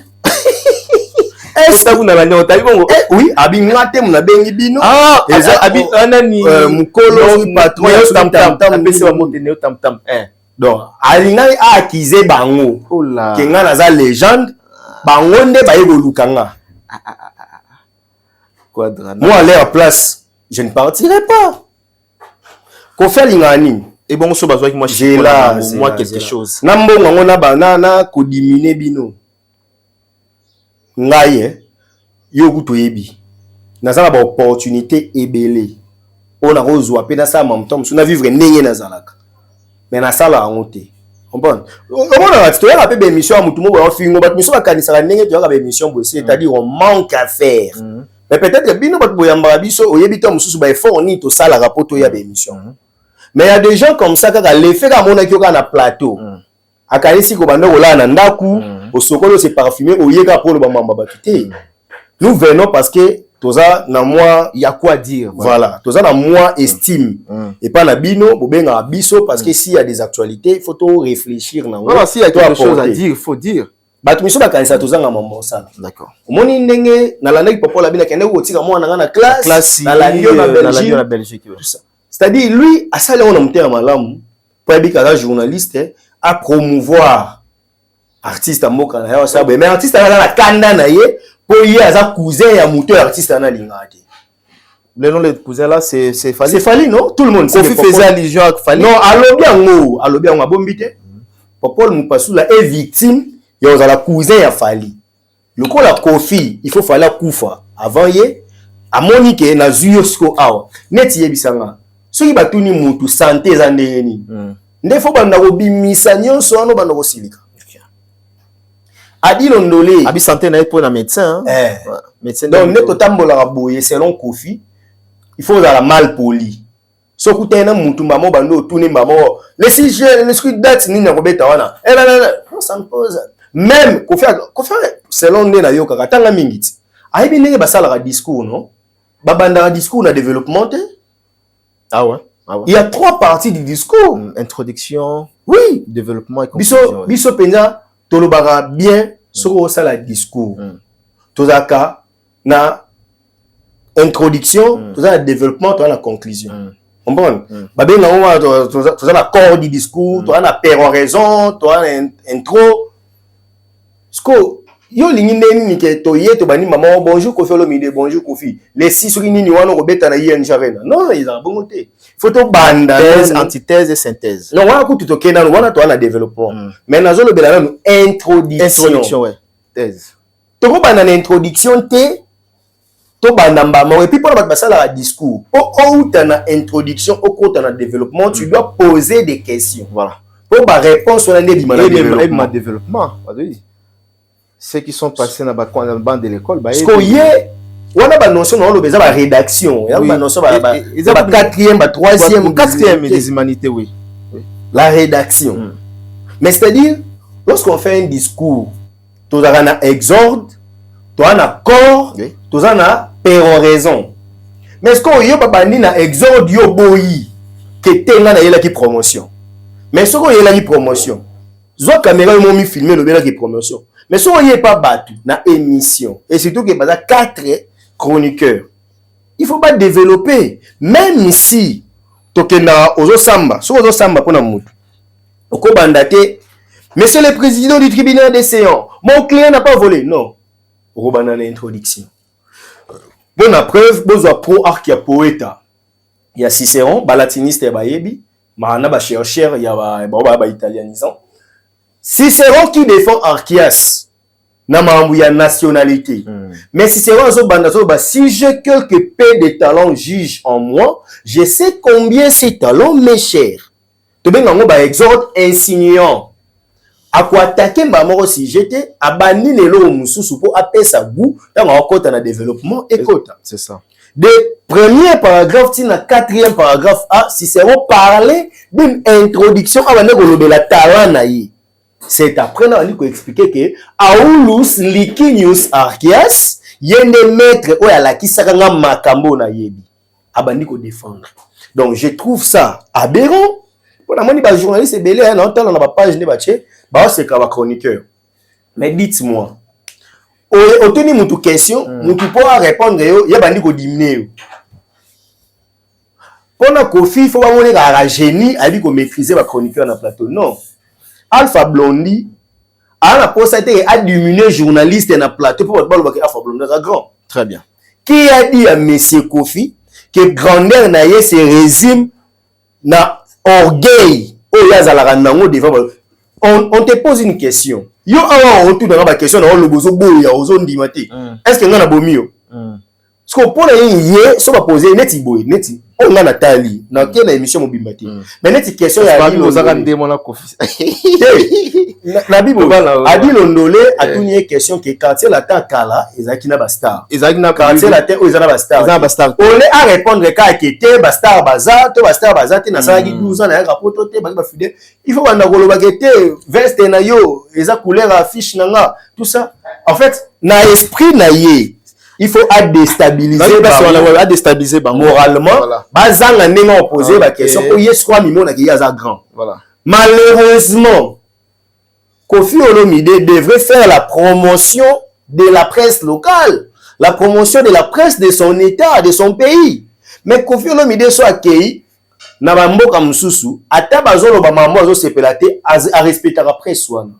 est-ce que vous n'avez pas entendu bongo oui abinga te muna bengi bino ah abi anani mukolo patron tam tam pese ba monteneo tam tam donc alinga accuser bango oh là kenga na za légende bango nde ba yebulukanga quadra moi à leur place je ne partirai pas Koffi lingani et bon so bazwa ki moi j'ai là moi quelque chose na mbongo ngona banana ko diminuer bino ngai yo kuto yebi nazala ba opportunité ebele ona rozwa pe na sa mamtom so na vivre ndenge nazalaka mais na sala ngote comprendre on to ya pe be émission ya mutumo ba fingo ba mission ba kanisa ndenge to ya ba émission bo c'est-à-dire on manque à faire mais peut-être bino ba boyamba biso oyebi to mususu ba effort ni to sala rapport to ya ba émission. Mais il y a des gens comme ça qui ont l'effet à mon na plateau. Akanisi ko bando kola na ndaku au sokolo c'est parfumé au yega pour le bamba batité. Nous venons parce que toza na moi il y a quoi dire. Voilà, toza na moi estime et pas na bino bobenga abiso parce que s'il y a des actualités, il faut tout réfléchir na. Voilà, s'il y a quelque chose à dire, il faut dire. Bato miso bakanisa toza na maman ça. D'accord. Omoni ndenge na landa ki popola bina kende ko tika mwana na classe na la Lyon na Belgique tout ça. C'est-à-dire lui a ça on a monté à malamu pour être journaliste à promouvoir artiste à moka na ça mais artiste à la kanda na ye pour y a cousin ya moto artiste na lingate. Le nom de cousin là c'est Fally. C'est Fally non, tout le monde Kofi faisait allusion à Fally. Non, alobi en bombité. Popol Mupasula est victime. Il y a la cousin ya Fally. Le coup la Kofi, il faut Fally kufa avant yé à Monique na zuyo sko awa. Neti yebisanga. Soki batuni mutu santé za ndeni. Ndefo banda ko bimisa nyonso ano banda ko silika. Adi londolé. Abi santé na pour na médecin. Médecin. Donc neto tambola boye selon Kofi, il faut la mal poli. Soku tena mutu mamo bando tuni mamo. Les jeunes les squid date ni na kobeta wana. Ça me pose. Même Kofi selon ndena yo kaka tanga mingiti. Aibi ndenge basala ka discours non? Babanda ka discours na développement. Ah ouais. Il y a 3 parties du discours. Introduction, oui, développement et conclusion. Biso penza tolobara bien soko sala discours. Tozaka na introduction, tozala développement, tozala conclusion. Comprendre? Babé na on tozala corps du discours, tozala na péroraison, tozala intro. Sko yo lingi ndeni ke toye to bani maman bonjour Kofi Olomide bonjour Kofi les 6 sur nini wana ko beta na yen javena non ils ont bon côté faut to banda thèse antithèse et synthèse non wana ko to kena wana to na développement mais na zolo bela na introduction ouais thèse to ko banda na introduction te to banda mbama et puis pour ba sala discours ou ta na introduction au ko ta na développement tu dois poser des questions voilà pour ba réponse on a des développement oui. Ceux qui sont passés dans la bande de l'école, parce que on a ba notion dans le besoin de rédaction, il y a ba notion ba 4e, ba 3e des humanités oui. La rédaction. Mais c'est-à-dire lorsqu'on fait un discours, tu as un exorde, tu as un accord, tu as un péroraison. Mais ce qu'on y a pas ni na exorde yo boyi que tenga na yela ki promotion. Mais ce qu'on y a la promotion. Zo caméra yo mi filmer le bela ki promotion. Mais si on n'y est pas battu dans l'émission, et surtout qu'il y a 4 chroniqueurs, il ne faut pas développer. Même si tu as Ozo Samba, si Ozo Samba pour nous, monsieur le président du tribunal des séances, mon client n'a pas volé. Non. On va dans l'introduction. Bonne preuve, besoin pro arc poeta. Il y a Cicéron, balatiniste et bayebi, mahana ba chercheur, il y a italianisant. Cicéron qui défend Archias na mambuya nationalité. Mais Cicéron si j'ai quelques paix de talents juge en moi, je sais combien ces talents m'est cher. Tu bien ngo ba exhorte insinuant. À quoi attaquer mbamoro si j'étais abani lelo mususu pour appeler sa goût dans un côté na développement et côté. C'est ça. De premier paragraphe tina 4e paragraphe A Cicéron parlait d'une introduction à la talent na yi. C'est après on a expliqué que Aulus Licinius Archias yende maître oya la kisaka makambo na yebi abandi ko défendre. Donc je trouve ça aberrant. Pour la moni ba journaliste belé hein on tala na ba page ne ba tché ba c'est ka ba chroniqueur. Mais dites-moi obtenir mutu question mutu pour répondre yo ya bandi ko diminuer. Pour na Kofi faut ba moni ka génie ali ko maîtriser ba chroniqueur na plateau non. Alpha Blondy a la possibilité à diminuer journaliste na plateau pour voir que Alpha Blondy est grand. Très bien. Qui a dit à monsieur Kofi que grandeur na ye se résume na orgueil oh yazala nango devant on te pose une question. Yo awa retour dans la question na le bozo boya ozo ndimate. Est-ce que ngana bomio? Parce que pour les yé so va poser neti boy neti on a Nathalie na quelle émission mobimati mais net question ya Ali Lozaka ndemo na Kofi na bibo Adi Londolé a tuni question que quartier la ta kala ezaki na ba star ezaki na quartier la ta o ezana ba star on est à répondre ka kete ba star baza to ba star baza te na sala ki 12 ans na rapoto te ba fidèle il faut banda koloba kete veste na yo eza couleur affiche nanga tout ça en fait na esprit na ye il faut déstabiliser moralement bazanga nenga opposer ba question pour yes quoi mimona ki yaza grand voilà malheureusement Kofi Olomide devrait faire la promotion de la presse locale, la promotion de la presse de son état, de son pays. Mais Kofi Olomide soit accueilli, na bamboka mususu, ata bazolo ba mambo azo sepelate a respecter la presse wana.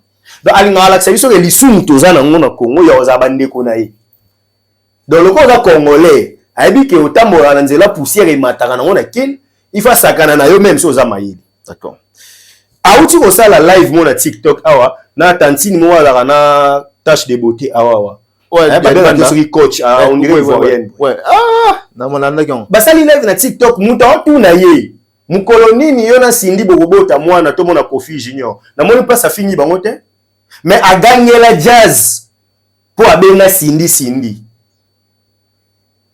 Donc alinga ala sabiso ke lisumu toza na ngona Congo ya oza bandeko na ye. Donc le congolais congolais, aibi ke otambola na nzela poussière emataka na ngona kin, il faut sakana na yo même si oza mayeli. D'accord. Aouti ko sala live mo na TikTok awa na tantine mo ala na tâche de beauté awa ouais ba na soki coach on dirait ivoirienne ouais na mona ndakion basali live na TikTok muta otu na ye mukolo nini yo na sindi bokobota mwana to mona Kofi Junior na moni pas ça fini bango te mais a gagné la jazz pour abenga sindi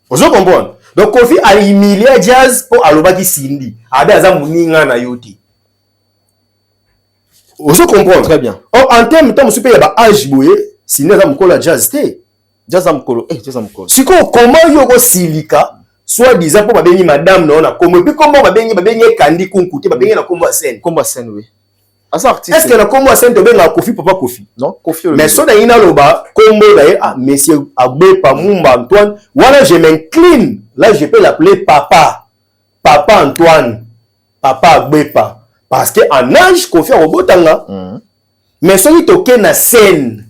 ozo comprendre donc Kofi a humilié jazz pour alobaki sindi abe aza muninga na yoti. On se comprend très bien. Or, en termes de temps, je peux âge boye, si nous avons la jazz té. Jazz amkolo, jazz amkolo. Si comment yoko silika, soit disant pour babeni madame non na comme puis comment babeni kandi kunkuti babeni na combo scène. Combo scène oui. Asa artiste. Est-ce que na combo scène to benga Kofi papa Kofi? Non, Kofi. Mais so na ina loba combo d'ailleurs ah monsieur Agbepa Mumba Antoine, voilà je m'incline. Là je peux l'appeler papa. Papa Antoine. Papa Agbepa. Parce que en âge Kofi Robotanga mais celui toqué na scène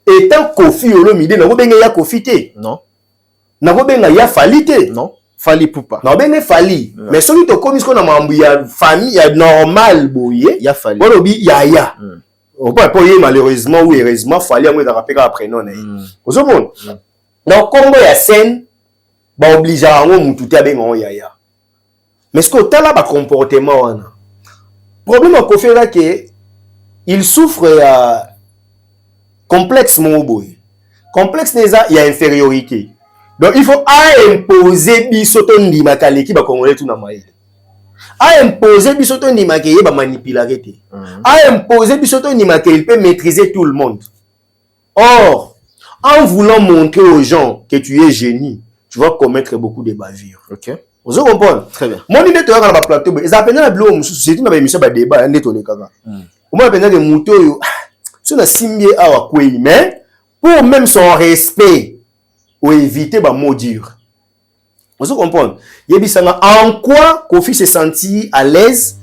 étant Kofi Olomide na benga ya Kofi te non na benga ya Fali te non Fali Poupa na benga Fali mais celui to komi ko na mambu ya famille ya normal boye ya Fali bolobi ya on peut pas y malheureusement ou heureusement Fali amwe da rapeka après non ozo bon donc combo ya scène ba oblige ngo mutu te benga ya mais ce que tala ba comportement wana problème à Kofi là que il souffre complexe mon boy. Complexe déjà il y a infériorité. Donc il faut imposer bisoto ndima kaleki ba congolais tout na maïle. Imposer bisoto ndima ke ba manipularité. Imposer bisoto ndima ke il peut maîtriser tout le monde. Or, en voulant montrer aux gens que tu es génie, tu vas commettre beaucoup de bavures. OK. Vous comprenez? Très bien. Mon idée est dans plateau. Ils appellent la bleu, c'est une émission de débat. On m'a appelé que Mouto, c'est un simbié à Kwei, mais pour même son respect, ou éviter de maudire. Vous comprenez? En quoi Kofi s'est senti à l'aise?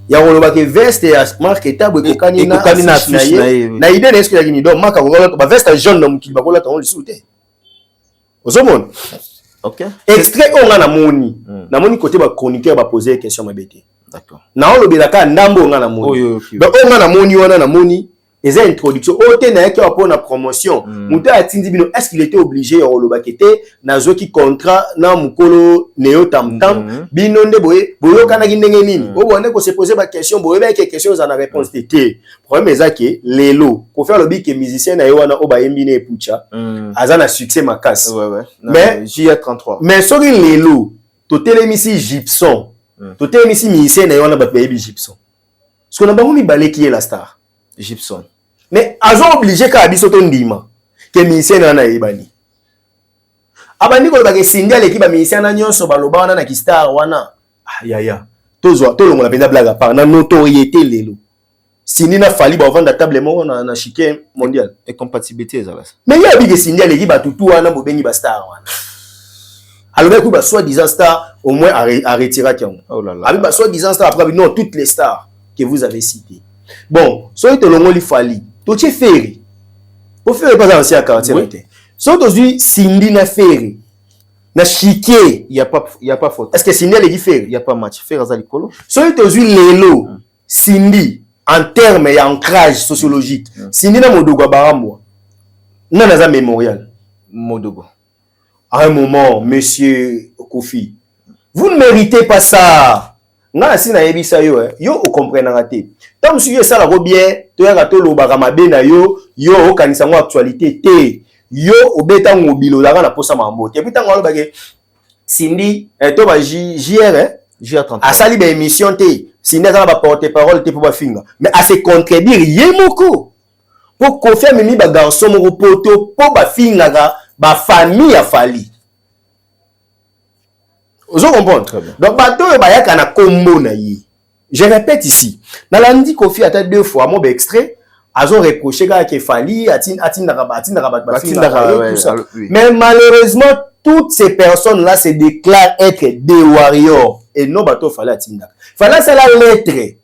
Il y a un veste et marque table et canina na idée est-ce qu'il y a une idée marque un veste jaune dans qui va voler ton soute. Vous comprenez? OK. Extrait on a na moni côté ba chroniqueur va poser question ma bête. D'accord. Na on lobelaka ndambo on a na moni. Donc on a na moni wana na moni les introduction ote na yaki pour na promotion. Muta atindi bino est-ce qu'il était obligé ya lobakete na zoki contrat na mukolo neo tam bino nde boye kana kindenge nini. O bonde ko se poser ba question boye ba question za na réponse té. Problème ezaki lelo ko faire lobby que musicien na yo wana o ba yembi ne pucha. Azana succès makas. Ouais. Mais JA33. mais sori lelo to telemisi Gibson. To telemisi musicien na yo wana ba baby Gibson. Ce qu'on a bango mi balé qui est la star. Gibson. Mais azo obligé ka bisoto ndima ke musicien na yebani. Abandi ko ba ke sindia l'équipe ba musicien na nyonso baloba wana na ki star wana. Ya. Tozwa to longo la penda blague par na notoriété lelo. Sindi na Fali ba vendre table mo na chicken mondial et compatibilité ça là. Mais ya bi ke sindia l'équipe ba tutu wana bo bengi ba star wana. Alors que ba soi-disant star au moins à retirer kiango. Oh là là. Abi ba soi-disant star après non toutes les stars que vous avez citées. Bon, soit te longo li Fali. To che ferry. Pour faire pas ancien quartier là. Soit aujourd'hui Cindy na ferry. Na chiquier, il y a pas faute. Est-ce que Cindy les ferry? Il y a pas match. Faire ça likolo. Soit aujourd'hui lelo Cindy en termes et ancrage sociologique. Cindy na modogo barambo. Non na za mémorial. Modogo. À un moment monsieur Kofi Vous ne méritez pas ça. Nga si na yebisa yo yo o comprendre raté. Tant monsieur ça la bien, to ya gato lo bakamabe na yo kanisa ngo actualité te. Yo obeta ngobilo la na posa mambo. Et puis tant ngalo bage Cindy to ba JR JR30. asali ba émission te. Cindy za ba porte-parole te pour ba finga. Mais à se contredire yemoko. Pour confirmer mi ba garçon mo poto pour ba finga ba famille a fali. Vous comprenez? Donc, bateau et bayaka na combo na yi. Je répète ici. Dans l'andi Kofi a deux fois, mon extrait, azo reproché que Fali, mais malheureusement, toutes ces personnes-là se déclarent être des warriors. Et non, bateau Fali atinda. Fali, c'est la lettre.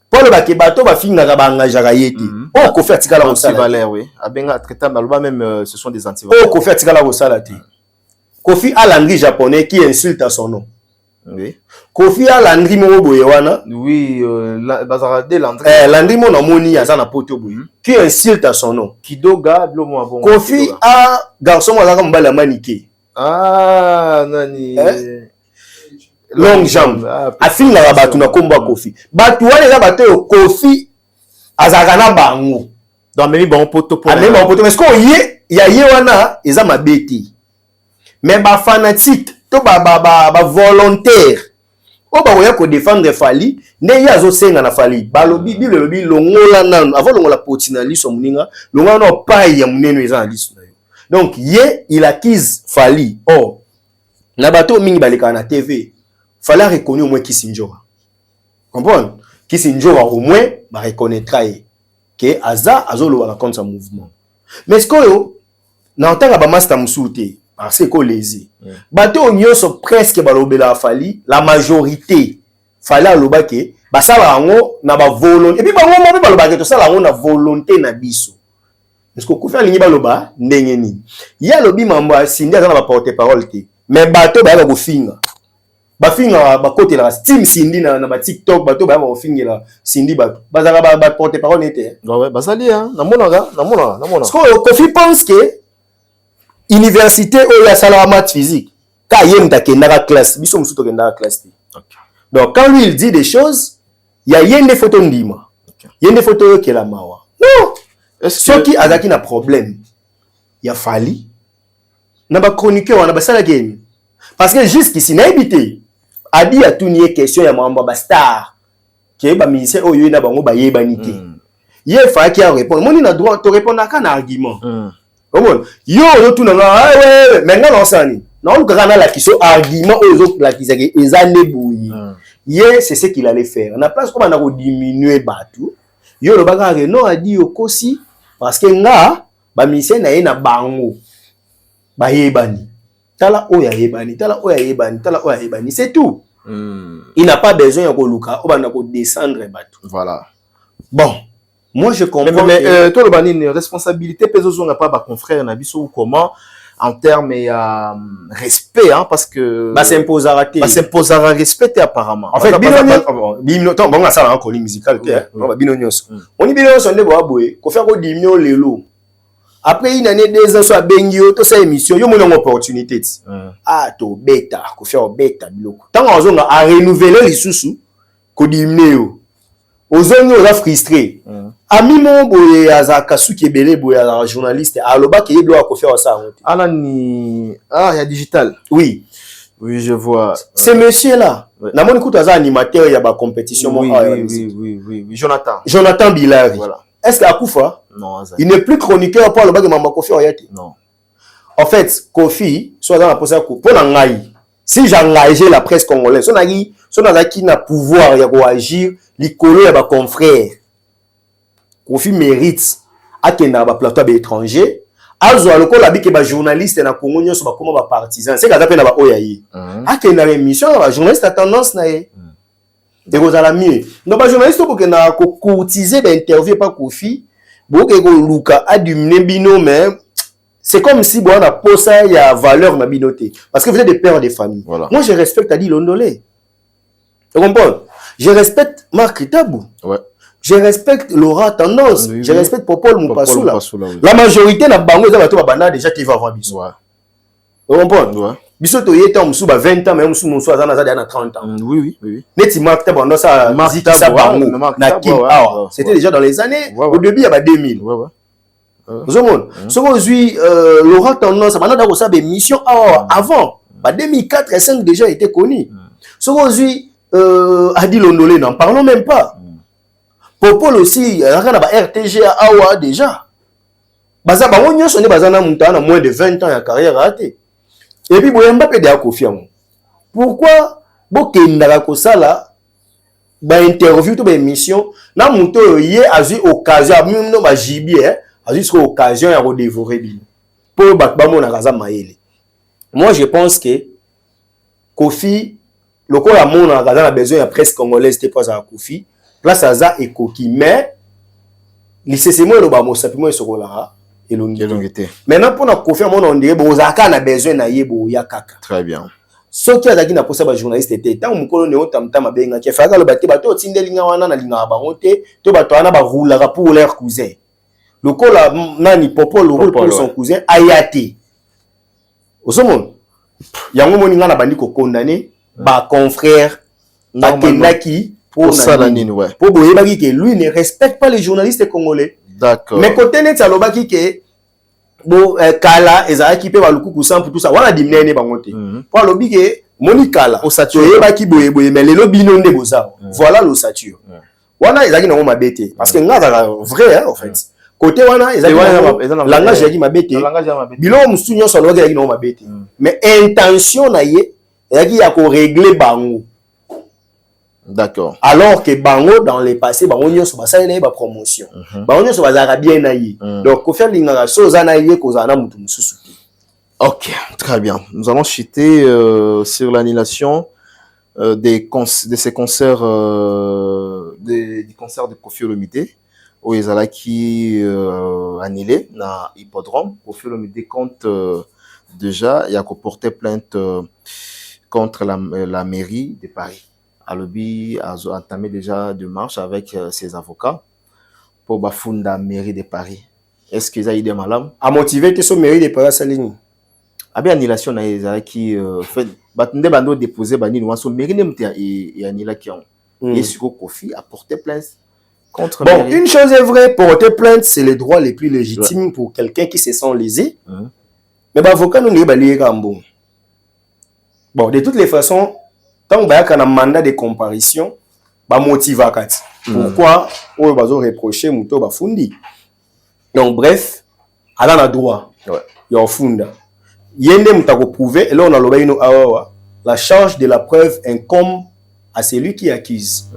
Pour le bateau, bateau va finir à Bangajaraïti. Oh, Kofi a tika la Antivalère, oui. Abenga traitement, même, ce sont des antivalères. Oh, Kofi a tika la Rosalati. Kofi a l'Andri japonais qui insulte à son nom. Oui. Kofi a l'Andri Moboyewana. Oui, Bazarade l'Andri. L'Andri Monamoni Azana Potoboy. Qui insulte à son nom. Kidoga, Blomo Abon. Kofi a garçon Mazaka Mbala Maniké. Ah, Nani. Long jambe. A fin la batu na komba Kofi. Batu wane la batu Kofi Azagana Bango. Dans mes bon poto pour. Ah, mais bon poto. Mais ce qu'on y a wana, ils ont ma bêtise. Mais ba fanatique to ba volontaire o ba oya ko défendre Fali ne ya zo senga na Fali ba lobi bilobi longola nanu avant longola potina liso muninga longola no paye ya muneno eza na liso na yo. Donc il acquise Fali. Oh na bato mingi baleka na TV Fali a reconnu au moins Kisinjora. Comprendre Kisinjora au moins ba reconnaîtra que aza azolo la contre son mouvement. Mais ce que yo na ntanga ba master musuté parce que lési. Bateau nyonso presque balobela Fali, la majorité Fali alobake basala ngo na ba volonté. Et puis bango mo balobake to sala ngo na volonté na biso. Est-ce que ko fa lingi baloba ndenge ni? Ya lobi mambo asindi azana ba porte-parole te. Mais bateau ba ko finga. Ba finga ba côté la Steam Cindy na ba TikTok bateau ba ko fingela Cindy ba bazaka ba porte-parole nete. Ouais, basali hein. Na mona. Est-ce que Kofi pense que université ou la salle de maths physique quand il y a une classe biso musuto kenda classe. Donc quand lui il dit des choses il y a des photos ndima il y a des photos que la mawa non ce qui a un problème il y a Fali na ba chroniqueur na ba sala game parce que jusqu'ici na habité a dit à tout nier question ya mamba ba star que ba ministère oyo na bango ba yebanité il fa qui a répondre moi na droit de répondre à un argument. Bon, yo tout na ouais maintenant non sani. Non grand la question argument aux autres la qui ezane bouyi. Hier c'est ce qu'il allait faire. Na place comment na ko diminuer batu. Yo le baga non a dit okosi parce que nga ba mission na na bango. Ba yebani. Tala oya yebani, tala oya yebani, tala oya yebani, c'est tout. Il n'a pas besoin de luka, on va descendre batu. Voilà. Bon. Moi, je comprends. Mais toi, le banine, responsabilité, Pesozo n'a pas, confrère, Nabiso ou comment, en termes de respect, hein, parce que. Bah, s'imposer à rater. Bah, s'imposer à respecter, apparemment. En fait, Bino, bon, on a ça, on a musical, on va Binonios. On y Binonios, on est bon, qu'on fait un diminuer les lots. Après une année, 2 ans, soit Bengio, toute cette émission, il y a une opportunité. Ah, to bêta, qu'on fait un bêta, bloc. Tant qu'on a renouvelé les sous-sous, qu'on diminue. Aux zones où on a frustré. Ami mon boye azaka suki belé boye la journaliste aloba qui doit faire ça. Ah il y a digital. Oui. Oui, je vois. Ce monsieur là. Na mon écoute aza animateur il y a ba compétition oui, Jonathan Bilari. Voilà. Est-ce qu'il a Koufa? Non, il n'est plus chroniqueur pour le bag mama Kofi Oyati. Non. En fait, Kofi soit dans la posa pour ngai. Si j'engage la presse congolaise, son qui n'a pouvoir ya agir, l'icolo ya ba confrère. Kofi mérite à kenda ba plateau ba étranger azo aloko la bike ba journaliste na Congo nyoso ba koma ba partisan c'est ka na ba oyayi a kenda émission ba journaliste a tendance na ye de kozala mieux no ba journaliste pour kenda ko courtiser ba interview pa Kofi bo ke ko luka a diminuer bino mais c'est comme si bon na posa ya valeur na binoté parce que vous êtes des pères de famille. Voilà. Moi je respecte Adi Londolé. Tu comprends? Je respecte Marc Tabou. Ouais. Je respecte Laura Tendance, je respecte Popol Moupassoula. Oui. La majorité n'a pas bango za bato babana déjà qui va avoir biso. Ouais. Vous comprenez? Ouais. biso to yeta musu ba 20 ans mais musu musu azana za na 30 ans. Oui. Neti Mark Tabo ça ziki ça bango na King Awa. C'était déjà dans les années au début il y a 2000. Vous avez ce qu'aujourd'hui Laurent tendance à maintenant ça des missions avant 2004 et 5 déjà été connu. Ce qu'aujourd'hui Adi Londolé n'en parlons même pas. Popol aussi la RTG Awa déjà. Baza bango nyonso ne bazana mutana moins de 20 ans ya carrière raté. Et puis boyamba pe de akofiamo. Pourquoi bokendaka kosala ba interview to ba émission na muto yé azu occasion même no ba gibier azu ce occasion ya redévorer bi. Pour ba mona kaza maele. Moi je pense que Kofi lokola mona kaza na besoin ya presse congolaise c'était pas à Kofi. Place à ça et Koki mais l'ICCMO le ba mo sapimo esokola. Maintenant pour nous confirmer on dirait bon zaka na besoin na yebo ya kaka. Très bien. Ce qui a zaki na posa ba journaliste était tant mukolo ne otamta mabenga ki faka lo bati bato tindelinga wana na linga bangote to bato wana ba roula pour leur cousin. Le kola nani popo le rôle pour son cousin ayate. Osomon. Yango moninga na bandi ko condamner ba confrère bakendaki pour salanine ouais. Pour boyebaki que lui ne respecte pas les journalistes congolais. D'accord. Mais côté net alobaki que bon kala ezaki pe baluku kusan pour tout ça wana dimnene bangote. Pour alobi que monikala osatue baki boye mais le lobby non de boza. Voilà l'ossature. Wana ezaki na mabete parce que ngaza vrai en fait. Côté wana ezaki langage yaki mabete. Bilo musunyo solo yaki na mabete. Mais intention na ye yaki ya ko régler bango. D'accord. Alors que bango dans les passés bango nyonso basala ba promotion. Bango nyonso bazaka bien na ye. Donc ko faire linga so za na ye ko za na mutu mususu. OK, très bien. Nous allons chuter sur l'annulation de ces concerts du concert de Koffi Olomide où ils allaient qui annulé na hippodrome. Koffi Olomide compte déjà il y a qu'à porter plainte contre la mairie de Paris. Alobi a entamé déjà des marches avec ses avocats pour bafunda mairie de Paris. Est-ce qu'ils ont idée malam à motiver que ce mairie de Paris saline a bien annulation na ezala qui fait batende bando déposer bani no so mairie nem et annulation et sur Koffi a porté plainte contre bon mairie. Une chose est vraie, porter plainte c'est le droit le plus légitime pour quelqu'un qui se sent lésé. Mais l'avocat nous ba lié kambo. Bon de toutes les façons tant qu'il y a un mandat de comparution, bah motive à kat. Pourquoi on va reprocher muto ba fundi. Donc bref, à la droit. Il y a funda. Yende mutako prouver et là on a l'obéi no awa. La charge de la preuve incombe à celui qui accuse.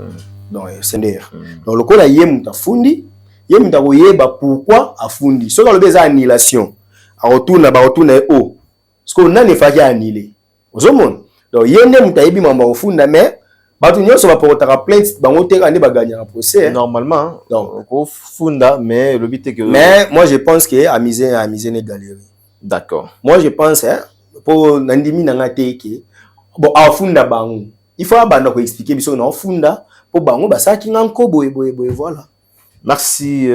Donc c'est d'ailleurs. Donc le col a yé muta fundi, yé mutako yeba pourquoi a fundi. Ce qu'on le besoin annulation. A retourne haut. Ce qu'on a ne fait pas annuler. Aux hommes. Donc yende mutayebi mamba ofunda mais batu nyonso ba portera plainte bango te ande ba gagner un procès Normalement donc ofunda mais le but est que mais moi je pense que amuser les galeries. D'accord. Moi je pense pour nandimi na ngate ke bon afunda bango il faut abanda ko expliquer biso na ofunda pour bango basaki nganko boye voilà. Merci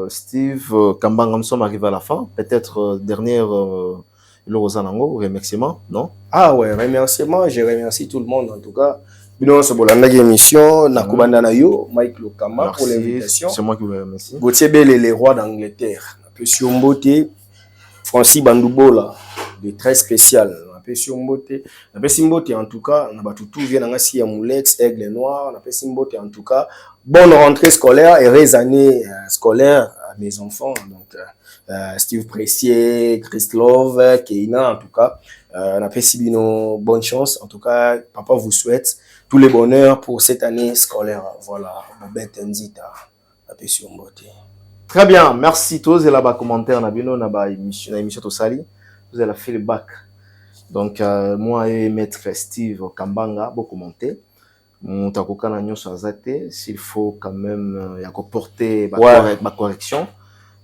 Steve Kambanga, nous sommes arrivés à la fin. Peut-être dernière le Rosanango, remerciement, non? Ah ouais, remerciement, je remercie tout le monde en tout cas. Bino so bolanda émission na kubanda na yo Mike Lokama pour l'invitation. C'est moi qui vous remercie. Gauthier Bell les rois d'Angleterre. Monsieur Mbote, Francis Bandoubola, de très spécial. Monsieur Mbote, Mbote en tout cas, on a tout vient dans si Moulex, Aigle Noir, on Mbote en tout cas. Bonne rentrée scolaire et heureuse année scolaire à mes enfants. Donc Steve Pressier, Christlove, Keina en tout cas. On a fait Sibino, bonne chance. En tout cas, papa vous souhaite tous les bonheurs pour cette année scolaire. Voilà, Bobette Nzita, Monsieur Mbote. Très bien, merci tous et là-bas commentaire na bino na ba émission to sali. Vous avez fait le bac. Donc moi et maître Steve Kambanga beaucoup commenter. Mon takoka na nyonso azate, s'il faut quand même y a porter ma correction.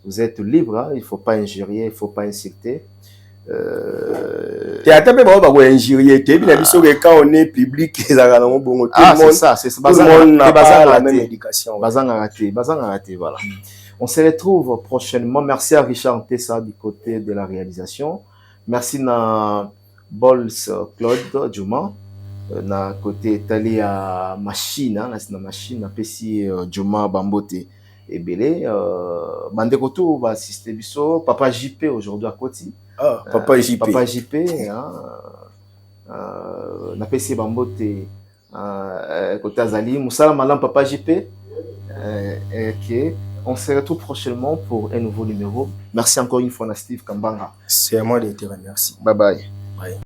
Vous êtes libre, hein? Il faut pas injurier, il faut pas insulter. Tu as tapé ba injurier, tu bien biso que quand on est public les agano bongo tout le monde. C'est ça, tout le monde n'a pas la même éducation. Bazanga raté, voilà. On se retrouve prochainement. Merci à Richard Tessa du côté de la réalisation. Merci à Bols Claude Juma na côté tali ya machine na machine apesi Juma Bambote ebele bandeko tout ba assisté biso papa JP aujourd'hui à Koti papa JP na pesi Bambote côté Azali Moussala Malam papa JP ok. On se retrouve prochainement pour un nouveau numéro. Merci encore une fois, Steve Kambanga. C'est à moi de te remercier. Bye bye. Bye.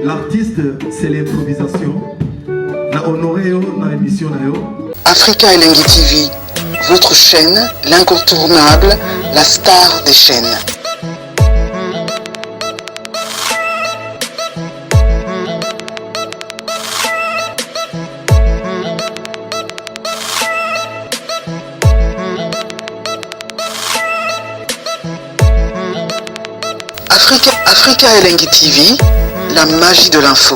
L'artiste, c'est l'improvisation. La honoré dans l'émission. Africa Elengi TV, votre chaîne, l'incontournable, la star des chaînes. Africa Elengi TV, la magie de l'info.